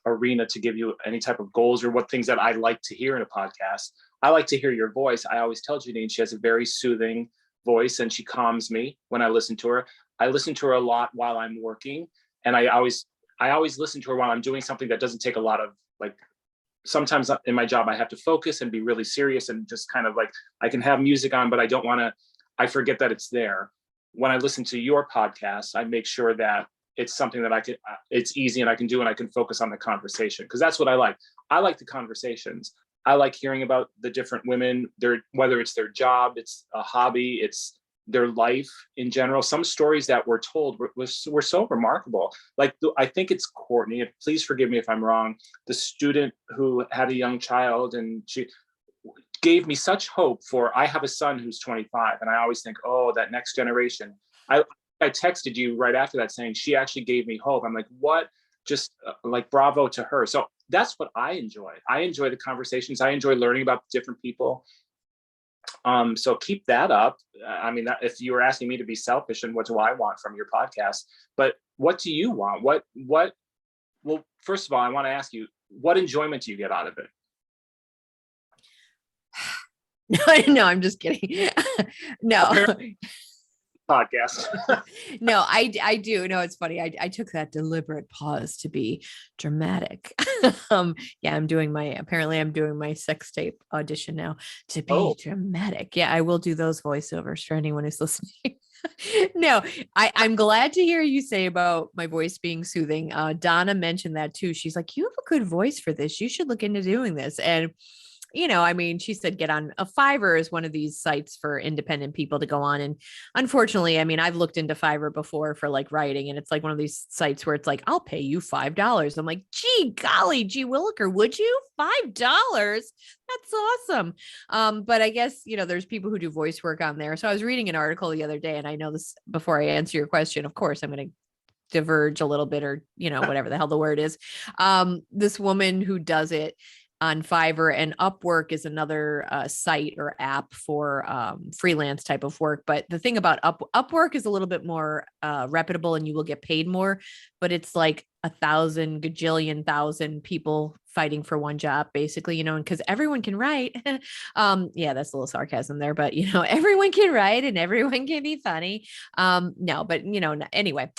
arena to give you any type of goals or what things that I like to hear in a podcast. I like to hear your voice. I always tell Janine she has a very soothing voice, and she calms me when I listen to her. I listen to her a lot while I'm working, and I always listen to her while I'm doing something that doesn't take a lot of, like, sometimes in my job I have to focus and be really serious, and just kind of like, I can have music on, but I forget that it's there. When I listen to your podcast, I make sure that it's something that it's easy and I can do, and I can focus on the conversation, because that's what I like. I like the conversations. I like hearing about the different women, whether it's their job, it's a hobby, it's their life in general. Some stories that were told were so remarkable. Like, I think it's Courtney, please forgive me if I'm wrong, the student who had a young child, and she gave me such hope I have a son who's 25, and I always think, oh, that next generation. I texted you right after that saying she actually gave me hope. I'm like, what? Just like, bravo to her. So that's what I enjoy. I enjoy the conversations. I enjoy learning about different people. So keep that up. I mean, if you were asking me to be selfish and what do I want from your podcast, but what do you want? Well, first of all, I want to ask you, what enjoyment do you get out of it? No, I'm just kidding. No. Podcast. No, I do. No, it's funny. I took that deliberate pause to be dramatic. Yeah, apparently I'm doing my sex tape audition now to be dramatic. Yeah, I will do those voiceovers for anyone who's listening. No, I'm glad to hear you say about my voice being soothing. Donna mentioned that too. She's like, you have a good voice for this. You should look into doing this. And I mean, she said get on a Fiverr is one of these sites for independent people to go on. And unfortunately, I mean, I've looked into Fiverr before for like writing, and it's like one of these sites where it's like, I'll pay you $5. I'm like, gee, golly, gee Williker, would you? $5? That's awesome. But I guess, there's people who do voice work on there. So I was reading an article the other day, and I know this before I answer your question, of course, I'm going to diverge a little bit, or, whatever the hell the word is. This woman who does it on Fiverr, and Upwork is another site or app for freelance type of work. But the thing about Upwork is a little bit more reputable, and you will get paid more, but it's like 1,000 gajillion thousand people fighting for one job, basically, and because everyone can write. Yeah, that's a little sarcasm there, but everyone can write and everyone can be funny. No, but anyway,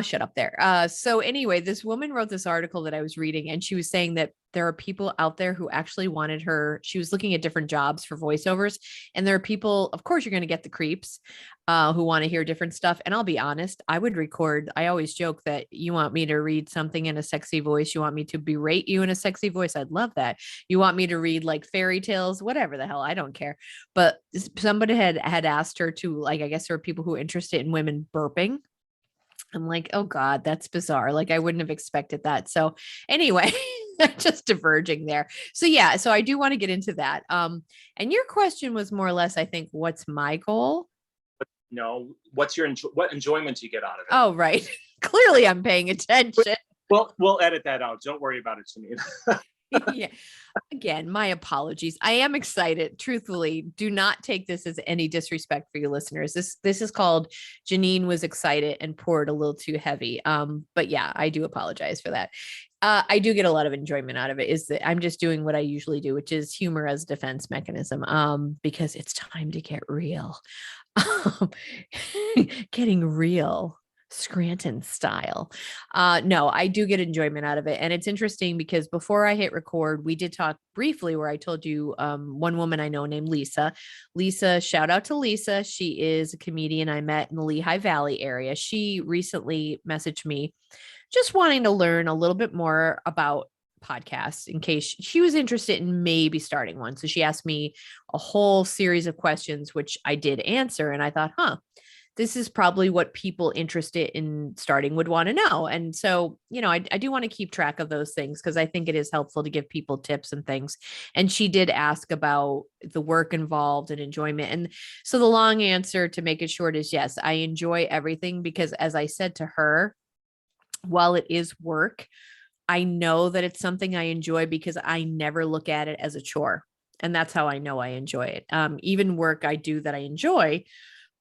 shut up there. So anyway, this woman wrote this article that I was reading, and she was saying that there are people out there who actually wanted her. She was looking at different jobs for voiceovers, and there are people, of course, you're going to get the creeps who want to hear different stuff. And I'll be honest, I would record. I always joke that you want me to read something in a sexy voice. You want me to berate you in a sexy voice. I'd love that. You want me to read like fairy tales, whatever the hell. I don't care. But somebody had asked her to, like, I guess there are people who are interested in women burping. I'm like, oh God, that's bizarre. Like, I wouldn't have expected that. So anyway, just diverging there. So yeah, so I do want to get into that. And your question was more or less, I think, what's my goal? No, what enjoyment do you get out of it? Oh, right. Clearly I'm paying attention. Well, we'll edit that out. Don't worry about it, Janine. Yeah. Again, my apologies. I am excited. Truthfully, do not take this as any disrespect for your listeners. This is called Janine was excited and poured a little too heavy. But yeah, I do apologize for that. I do get a lot of enjoyment out of it. Is that I'm just doing what I usually do, which is humor as a defense mechanism. Because it's time to get real. Getting real. Scranton style. No, I do get enjoyment out of it. And it's interesting because before I hit record, we did talk briefly where I told you one woman I know named Lisa. Lisa, shout out to Lisa. She is a comedian I met in the Lehigh Valley area. She recently messaged me just wanting to learn a little bit more about podcasts in case she was interested in maybe starting one. So she asked me a whole series of questions, which I did answer. And I thought, this is probably what people interested in starting would want to know. And so, I do want to keep track of those things because I think it is helpful to give people tips and things. And she did ask about the work involved and enjoyment. And so the long answer to make it short is yes, I enjoy everything because as I said to her, while it is work, I know that it's something I enjoy because I never look at it as a chore. And that's how I know I enjoy it. Even work I do that I enjoy,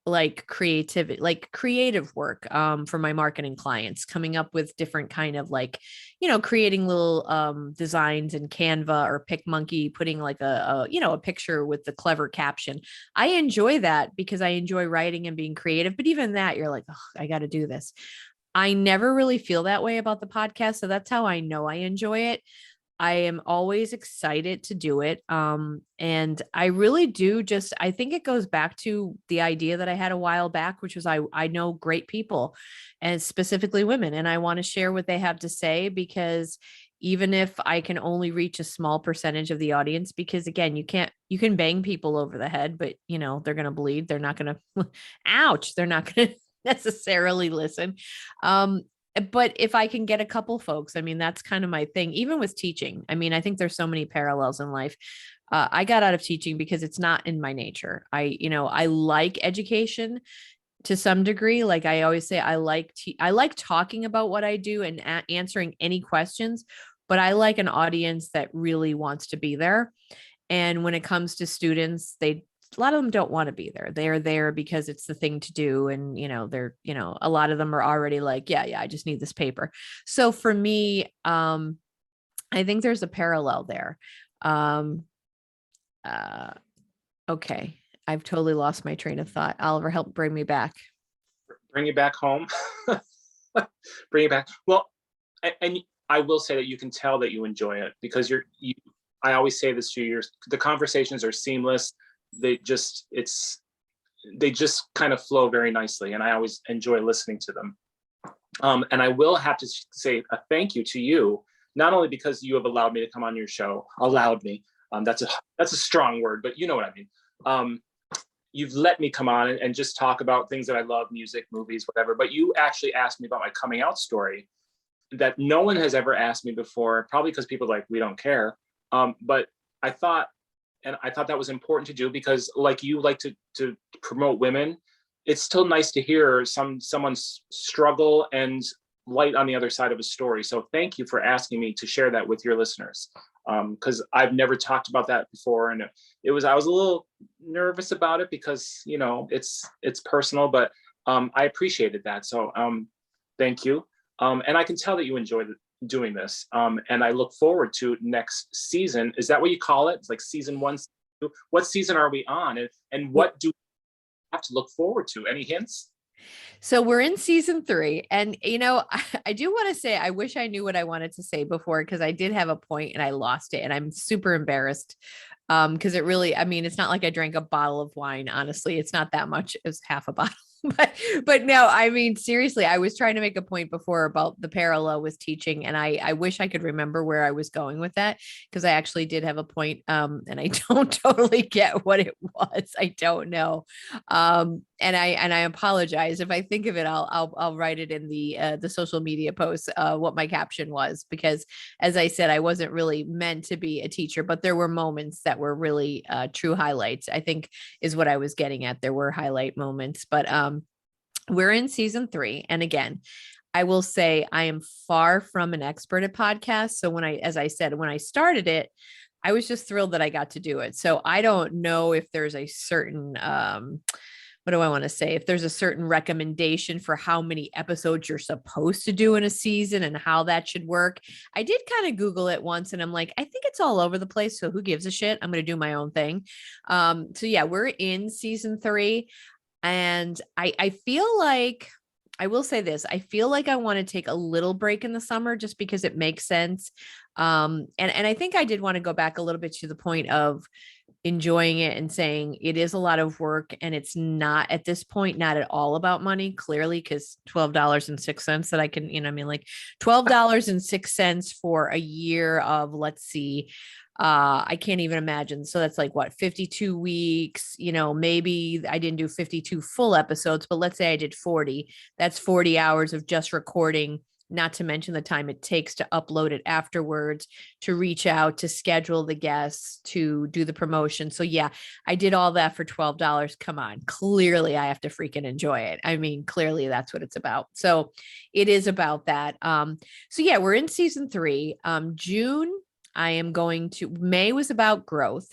like creative work for my marketing clients, coming up with different kind of like, creating little designs in Canva or PicMonkey, putting like a picture with the clever caption. I enjoy that because I enjoy writing and being creative. But even that, you're like, oh, I got to do this. I never really feel that way about the podcast. So that's how I know I enjoy it. I am always excited to do it. And I really do I think it goes back to the idea that I had a while back, which was I know great people and specifically women, and I want to share what they have to say because even if I can only reach a small percentage of the audience, because again, you can bang people over the head, but they're going to bleed. They're not going to, ouch, they're not going to necessarily listen. But if I can get a couple folks, I mean, that's kind of my thing, even with teaching. I mean, I think there's so many parallels in life. I got out of teaching because it's not in my nature. I like education to some degree. Like I always say, I like talking about what I do and answering any questions, but I like an audience that really wants to be there. And when it comes to students, a lot of them don't want to be there. They're there because it's the thing to do. And, they're, a lot of them are already like, yeah, I just need this paper. So for me, I think there's a parallel there. Uh, okay. I've totally lost my train of thought. Oliver, help bring me back. Bring you back home. Bring it back. Well, and I will say that you can tell that you enjoy it because I always say this to you, the conversations are seamless. They just kind of flow very nicely. And I always enjoy listening to them. And I will have to say a thank you to you, not only because you have allowed me to come on your show, allowed me. That's a strong word, but you know what I mean. You've let me come on and just talk about things that I love, music, movies, whatever. But you actually asked me about my coming out story that no one has ever asked me before, probably because people are like, we don't care. But I thought that was important to do because like you like to promote women, it's still nice to hear someone's struggle and light on the other side of a story. So thank you for asking me to share that with your listeners. Because I've never talked about that before. And I was a little nervous about it because, it's personal, but I appreciated that. So thank you. And I can tell that you enjoyed doing this. And I look forward to next season. Is that what you call it? It's like season 1, season 2. What season are we on? And what do we have to look forward to? Any hints? So we're in season 3. And, I do want to say, I wish I knew what I wanted to say before, because I did have a point and I lost it. And I'm super embarrassed. Because it really, it's not like I drank a bottle of wine. Honestly, it's not that much. It was half a bottle. but no, seriously, I was trying to make a point before about the parallel with teaching. And I wish I could remember where I was going with that, because I actually did have a point. And I don't totally get what it was. I don't know. And I apologize. If I think of it, I'll write it in the social media post, what my caption was, because as I said, I wasn't really meant to be a teacher, but there were moments that were really true highlights, I think is what I was getting at. There were highlight moments, but we're in season 3. And again, I will say I am far from an expert at podcasts. So as I said, when I started it, I was just thrilled that I got to do it. So I don't know if there's a certain, what do I want to say? If there's a certain recommendation for how many episodes you're supposed to do in a season and how that should work. I did kind of Google it once and I'm like, I think it's all over the place. So who gives a shit? I'm going to do my own thing. So yeah, we're in season 3. And I feel like, I will say this, I feel like I want to take a little break in the summer just because it makes sense. And I think I did want to go back a little bit to the point of enjoying it and saying it is a lot of work, and it's not at this point, not at all about money, clearly, because $12.06 that I can, like $12.06 for a year of, let's see, I can't even imagine. So that's like what, 52 weeks, maybe I didn't do 52 full episodes, but let's say I did 40. That's 40 hours of just recording, not to mention the time it takes to upload it afterwards, to reach out, to schedule the guests, to do the promotion. So yeah, I did all that for $12. Come on. Clearly I have to freaking enjoy it. Clearly that's what it's about. So it is about that. So yeah, we're in season 3. June, May was about growth.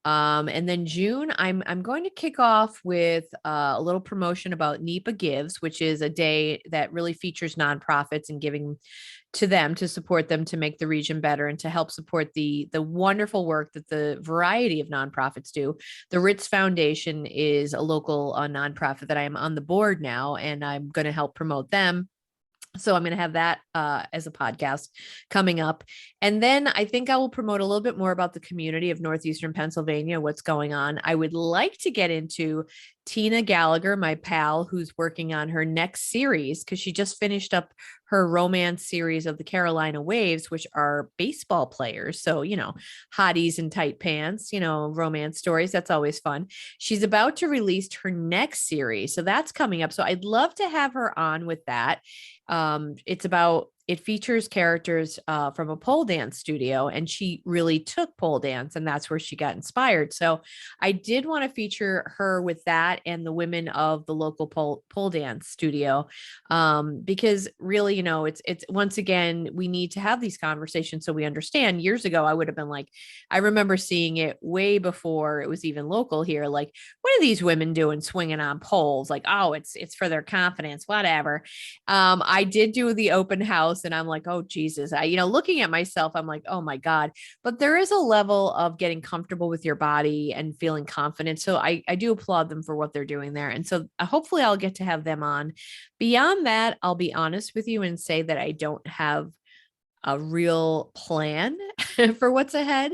And then June, I'm going to kick off with a little promotion about NEPA Gives, which is a day that really features nonprofits and giving to them to support them to make the region better and to help support the wonderful work that the variety of nonprofits do. The Ritz Foundation is a local nonprofit that I am on the board now, and I'm going to help promote them. So I'm going to have that as a podcast coming up. And then I think I will promote a little bit more about the community of Northeastern Pennsylvania, what's going on. I would like to get into Tina Gallagher, my pal, who's working on her next series, because she just finished up her romance series of the Carolina Waves, which are baseball players. So, hotties in tight pants, romance stories. That's always fun. She's about to release her next series. So that's coming up. So I'd love to have her on with that. It's about it features characters from a pole dance studio, and she really took pole dance, and that's where she got inspired. So I did want to feature her with that and the women of the local pole dance studio, because really, it's once again, we need to have these conversations so we understand. Years ago, I would have been like, I remember seeing it way before it was even local here. Like, what are these women doing swinging on poles? Like, oh, it's for their confidence, whatever. I did do the open house, and I'm like, oh Jesus, looking at myself, I'm like, oh my God. But there is a level of getting comfortable with your body and feeling confident. So I do applaud them for what they're doing there. And so hopefully I'll get to have them on. Beyond that, I'll be honest with you and say that I don't have a real plan for what's ahead.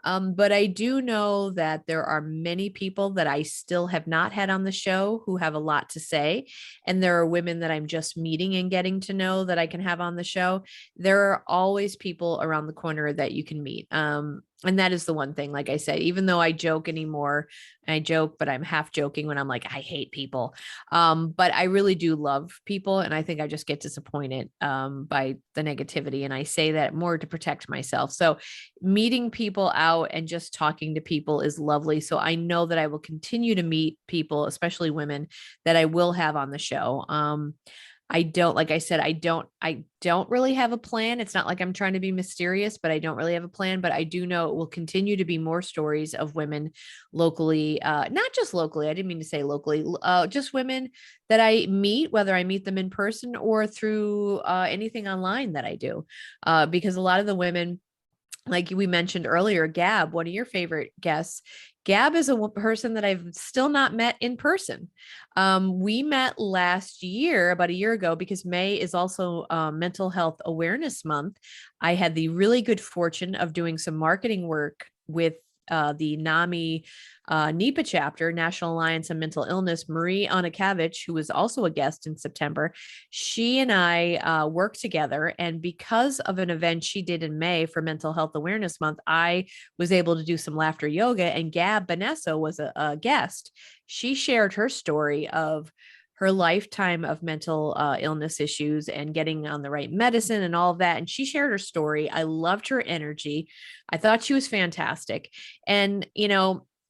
But I do know that there are many people that I still have not had on the show who have a lot to say. And there are women that I'm just meeting and getting to know that I can have on the show. There are always people around the corner that you can meet. And that is the one thing, like I said, even though I joke anymore, I joke, but I'm half joking when I'm like, I hate people. But I really do love people. And I think I just get disappointed by the negativity. And I say that more to protect myself. So meeting people out and just talking to people is lovely. So I know that I will continue to meet people, especially women, that I will have on the show. I don't, like I said, I don't really have a plan. It's not like I'm trying to be mysterious, but I don't really have a plan. But I do know it will continue to be more stories of women locally, not just locally. I didn't mean to say locally, just women that I meet, whether I meet them in person or through anything online that I do. Because a lot of the women, like we mentioned earlier, Gab, one of your favorite guests, Gab is a person that I've still not met in person. We met last year, about a year ago, because May is also Mental Health Awareness Month. I had the really good fortune of doing some marketing work with the NAMI NEPA chapter, National Alliance on Mental Illness. Marie Anakavich, who was also a guest in September, she and I worked together. And because of an event she did in May for Mental Health Awareness Month, I was able to do some laughter yoga. And Gab Vanessa was a guest. She shared her story of her lifetime of mental illness issues and getting on the right medicine and all of that. And she shared her story. I loved her energy. I thought she was fantastic. And,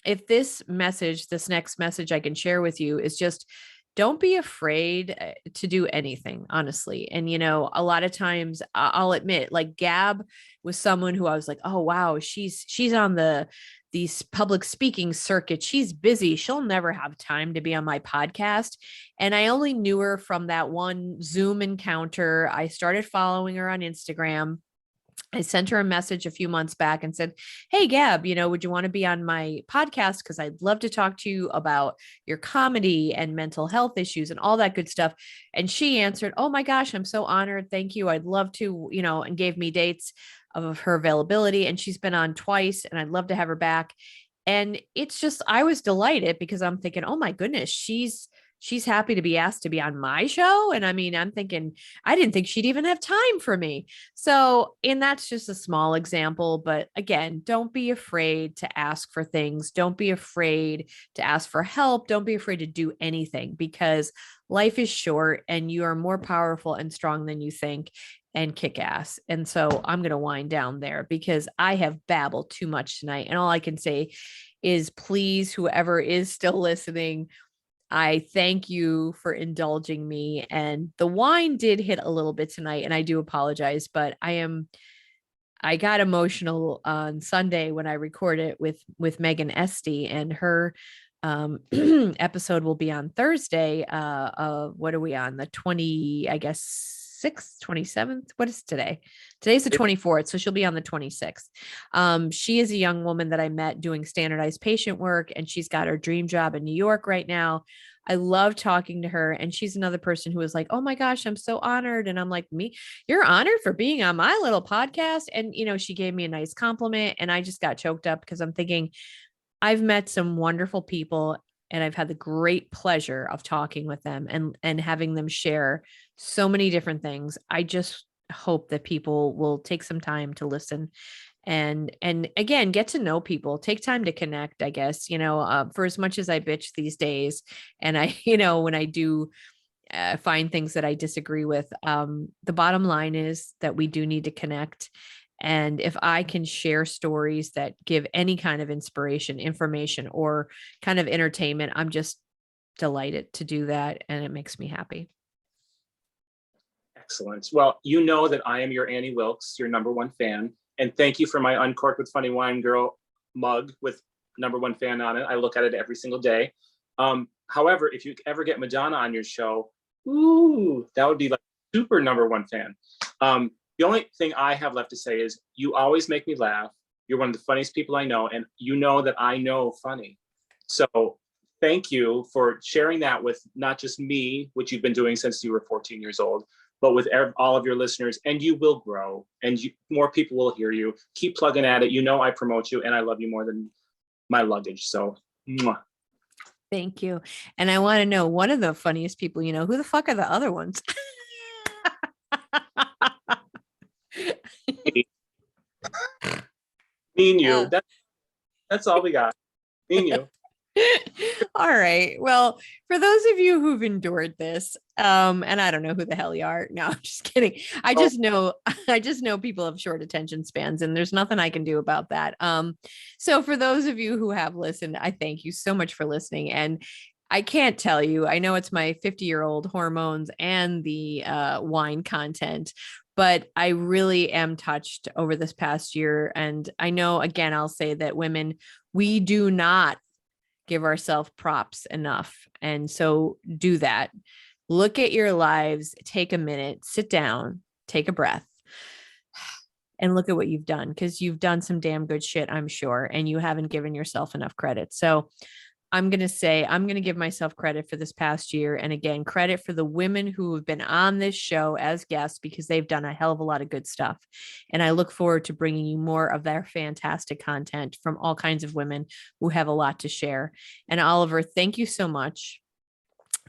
if this next message I can share with you is just, don't be afraid to do anything, honestly. And, a lot of times I'll admit, like, Gab was someone who I was like, oh, wow, she's on these public speaking circuit. She's busy. She'll never have time to be on my podcast. And I only knew her from that one Zoom encounter. I started following her on Instagram. I sent her a message a few months back and said, hey, Gab, would you want to be on my podcast? Because I'd love to talk to you about your comedy and mental health issues and all that good stuff. And she answered, oh my gosh, I'm so honored. Thank you. I'd love to, and gave me dates of her availability. And she's been on twice, and I'd love to have her back. And it's just, I was delighted because I'm thinking, oh my goodness, she's happy to be asked to be on my show. And I mean, I'm thinking, I didn't think she'd even have time for me. So, and that's just a small example. But again, don't be afraid to ask for things. Don't be afraid to ask for help. Don't be afraid to do anything, because life is short and you are more powerful and strong than you think, and kick ass. And so I'm going to wind down there because I have babbled too much tonight. And all I can say is, please, whoever is still listening, I thank you for indulging me. And the wine did hit a little bit tonight, and I do apologize, but I got emotional on Sunday when I recorded with Megan Esty, and her episode will be on Thursday. What are we on? The 20, I guess, 6th, 27th. What is today? Today's the 24th. So she'll be on the 26th. She is a young woman that I met doing standardized patient work, and she's got her dream job in New York right now. I love talking to her. And she's another person who was like, oh my gosh, I'm so honored. And I'm like, you're honored for being on my little podcast. And, she gave me a nice compliment, and I just got choked up because I'm thinking, I've met some wonderful people, and I've had the great pleasure of talking with them and having them share so many different things. I just hope that people will take some time to listen and again, get to know people, take time to connect, I guess, for as much as I bitch these days. And I, when I do find things that I disagree with. The bottom line is that we do need to connect. And if I can share stories that give any kind of inspiration, information, or kind of entertainment, I'm just delighted to do that. And it makes me happy. Excellent. Well, you know that I am your Annie Wilkes, your number one fan. And thank you for my Uncorked with Funny Wine Girl mug with number one fan on it. I look at it every single day. However, if you ever get Madonna on your show, ooh, that would be like super number one fan. The only thing I have left to say is you always make me laugh. You're one of the funniest people I know, and you know that I know funny. So thank you for sharing that with not just me, which you've been doing since you were 14 years old, but with all of your listeners, and you will grow, and more people will hear you. Keep plugging at it. You know I promote you, and I love you more than my luggage. So, mwah. Thank you. And I want to know, one of the funniest people, you know, who the fuck are the other ones? Me and you. That's all we got. Me and you. All right. Well, for those of you who've endured this, and I don't know who the hell you are. No, I'm just kidding. I just know people have short attention spans, and there's nothing I can do about that. So for those of you who have listened, I thank you so much for listening. And I can't tell you, I know it's my 50-year-old hormones and the wine content, but I really am touched over this past year. And I know, again, I'll say that women, we do not give ourselves props enough. And so do that. Look at your lives, take a minute, sit down, take a breath, and look at what you've done, because you've done some damn good shit, I'm sure, and you haven't given yourself enough credit. So I'm going to give myself credit for this past year. And again, credit for the women who have been on this show as guests, because they've done a hell of a lot of good stuff. And I look forward to bringing you more of their fantastic content from all kinds of women who have a lot to share. And Oliver, thank you so much.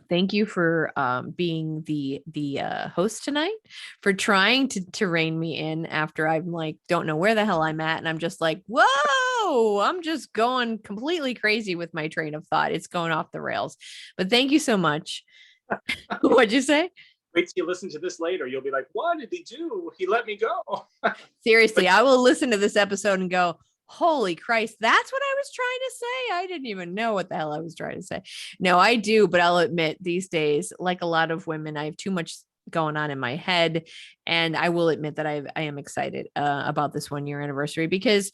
Thank you for being the host tonight, for trying to rein me in after I'm like, don't know where the hell I'm at. And I'm just like, whoa, I'm just going completely crazy with my train of thought. It's going off the rails. But thank you so much. What'd you say? Wait till you listen to this later. You'll be like, what did he do? He let me go. Seriously, I will listen to this episode and go, holy Christ, that's what I was trying to say. I didn't even know what the hell I was trying to say. No, I do. But I'll admit, these days, like a lot of women, I have too much going on in my head. And I will admit that I am excited about this 1-year anniversary, because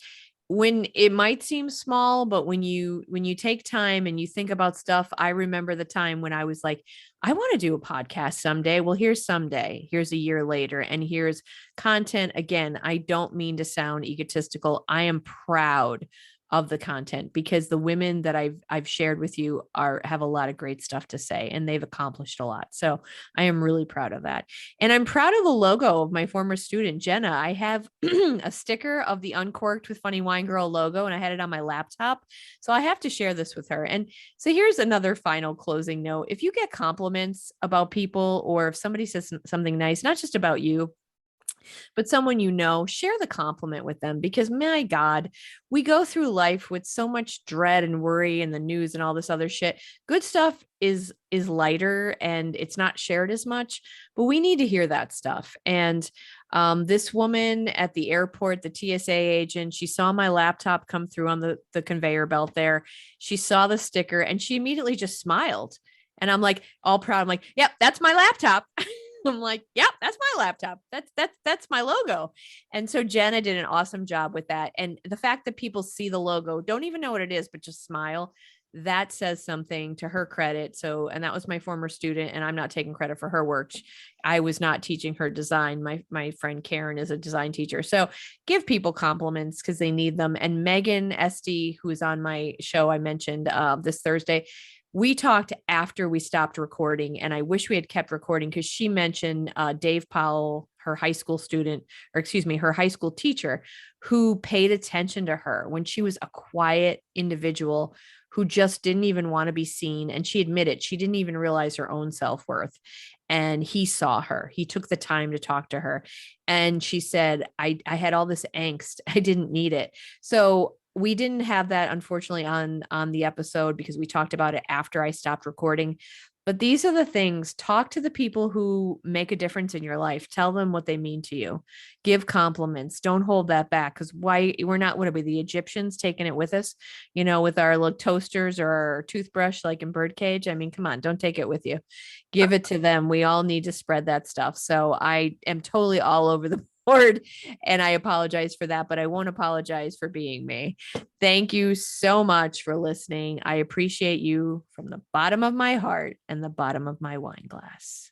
when it might seem small, but when you take time and you think about stuff, I remember the time when I was like, I want to do a podcast someday. Well, here's someday, here's a year later, and here's content. Again, I don't mean to sound egotistical. I am proud of the content, because the women that I've shared with you have a lot of great stuff to say, and they've accomplished a lot. So I am really proud of that. And I'm proud of the logo of my former student, Jenna. I have a sticker of the Uncorked with Funny Wine Girl logo, and I had it on my laptop. So I have to share this with her. And so here's another final closing note. If you get compliments about people, or if somebody says something nice, not just about you, but someone you know, share the compliment with them, because my God, we go through life with so much dread and worry and the news and all this other shit. Good stuff is lighter and it's not shared as much, but we need to hear that stuff. And this woman at the airport, the TSA agent, she saw my laptop come through on the conveyor belt there. She saw the sticker and she immediately just smiled. And I'm like, all proud. I'm like, yep, that's my laptop. I'm like, yep, that's my laptop. That's my logo. And so Jenna did an awesome job with that. And the fact that people see the logo, don't even know what it is, but just smile, that says something, to her credit. So, and that was my former student, and I'm not taking credit for her work. I was not teaching her design. My friend Karen is a design teacher. So give people compliments because they need them. And Megan Esty, who is on my show, I mentioned this Thursday, we talked after we stopped recording, and I wish we had kept recording, because she mentioned Dave Powell, her high school student, or excuse me, her high school teacher, who paid attention to her when she was a quiet individual who just didn't even want to be seen. And she admitted she didn't even realize her own self-worth. And he saw her. He took the time to talk to her. And she said, I had all this angst. I didn't need it. So we didn't have that, unfortunately, on the episode, because we talked about it after I stopped recording. But these are the things. Talk to the people who make a difference in your life. Tell them what they mean to you. Give compliments. Don't hold that back, because why, we're not, what are we, the Egyptians taking it with us, with our little toasters or our toothbrush, like in Birdcage? I mean, come on, don't take it with you. Give it to them. We all need to spread that stuff. So I am totally all over the board, and I apologize for that, but I won't apologize for being me. Thank you so much for listening. I appreciate you from the bottom of my heart and the bottom of my wine glass.